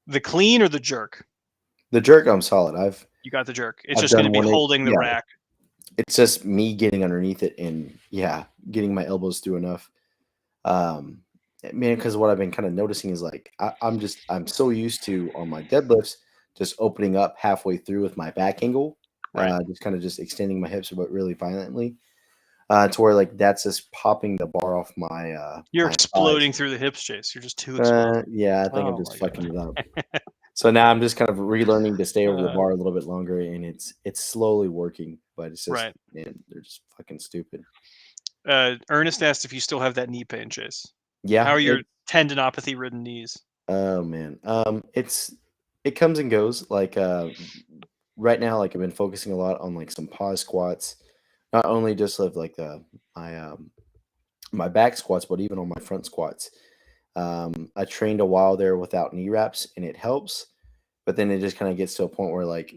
The clean or the jerk? The jerk, I'm solid. You got the jerk. It's just going to be holding the rack. It's just me getting underneath it and getting my elbows through enough. Man, because what I've been kind of noticing is like I'm so used to on my deadlifts just opening up halfway through with my back angle. Right. Just extending my hips, but really violently, to where like that's just popping the bar off my. You're my exploding thighs. through the hips, Chase. You're just too exploding. Yeah, I think I'm just fucking it up. So now I'm just kind of relearning to stay over the bar a little bit longer, and it's slowly working, but it's just man, they're just fucking stupid. Ernest asked if you still have that knee pain, Chase. Yeah. How are your tendinopathy-ridden knees? Oh man, it comes and goes. Like right now, like I've been focusing a lot on like some pause squats, not only just of like my back squats, but even on my front squats. I trained a while there without knee wraps, and it helps, but then it just kind of gets to a point where like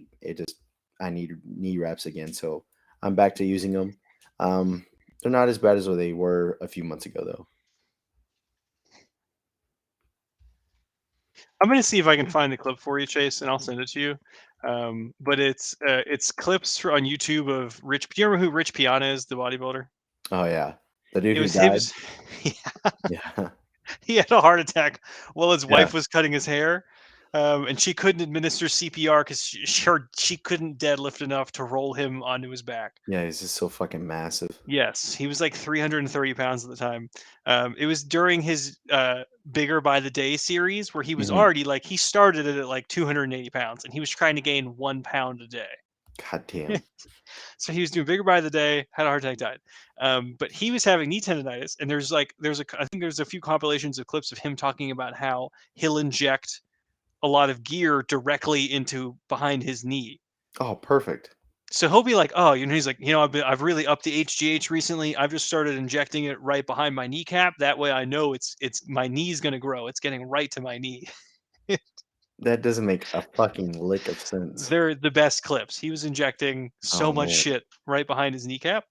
I need knee wraps again. So I'm back to using them. They're not as bad as what they were a few months ago, though. I'm gonna see if I can find the clip for you, Chase, and I'll send it to you. But it's clips on YouTube of Rich. Do you remember who Rich Piana is, the bodybuilder? Oh yeah, the dude who died. Yeah. He had a heart attack while his wife was cutting his hair, and she couldn't administer CPR because she couldn't deadlift enough to roll him onto his back. Yeah, he's just so fucking massive. Yes, he was like 330 pounds at the time. It was during his Bigger by the Day series where he was already like, he started it at like 280 pounds and he was trying to gain 1 pound a day. God damn. So he was doing Bigger by the Day, had a heart attack, died. But he was having knee tendonitis, and I think there's a few compilations of clips of him talking about how he'll inject a lot of gear directly into behind his knee. Oh, perfect. So he'll be like, oh, he's like, I've really upped the HGH recently. I've just started injecting it right behind my kneecap. That way I know it's my knee's going to grow. It's getting right to my knee. That doesn't make a fucking lick of sense. They're the best clips. He was injecting so much shit right behind his kneecap.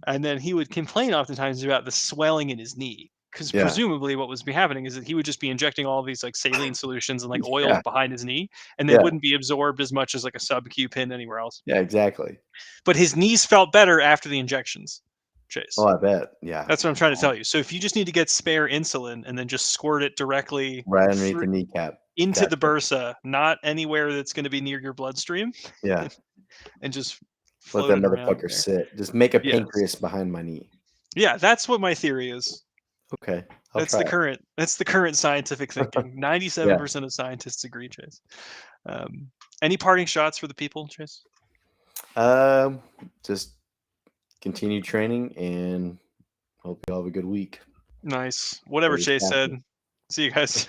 And then he would complain oftentimes about the swelling in his knee. because Yeah. presumably what was be happening is that he would just be injecting all these like saline solutions and like oil Yeah. behind his knee, and they Yeah. wouldn't be absorbed as much as like a sub-Q pin anywhere else. Yeah, exactly. But his knees felt better after the injections, Chase. Oh, I bet. Yeah. That's what I'm trying to tell you. So if you just need to get spare insulin and then just squirt it directly Right underneath the kneecap. into the Gotcha. bursa, not anywhere that's going to be near your bloodstream, Yeah. and just Let float that it around motherfucker there. sit. Just make a Yes. pancreas behind my knee. Yeah, that's what my theory is. Okay. I'll try it. That's the current scientific thinking. 97% of scientists agree, Chase. Any parting shots for the people, Chase? Just continue training and hope you all have a good week. Nice. Whatever Stay Chase said. happy. See you guys.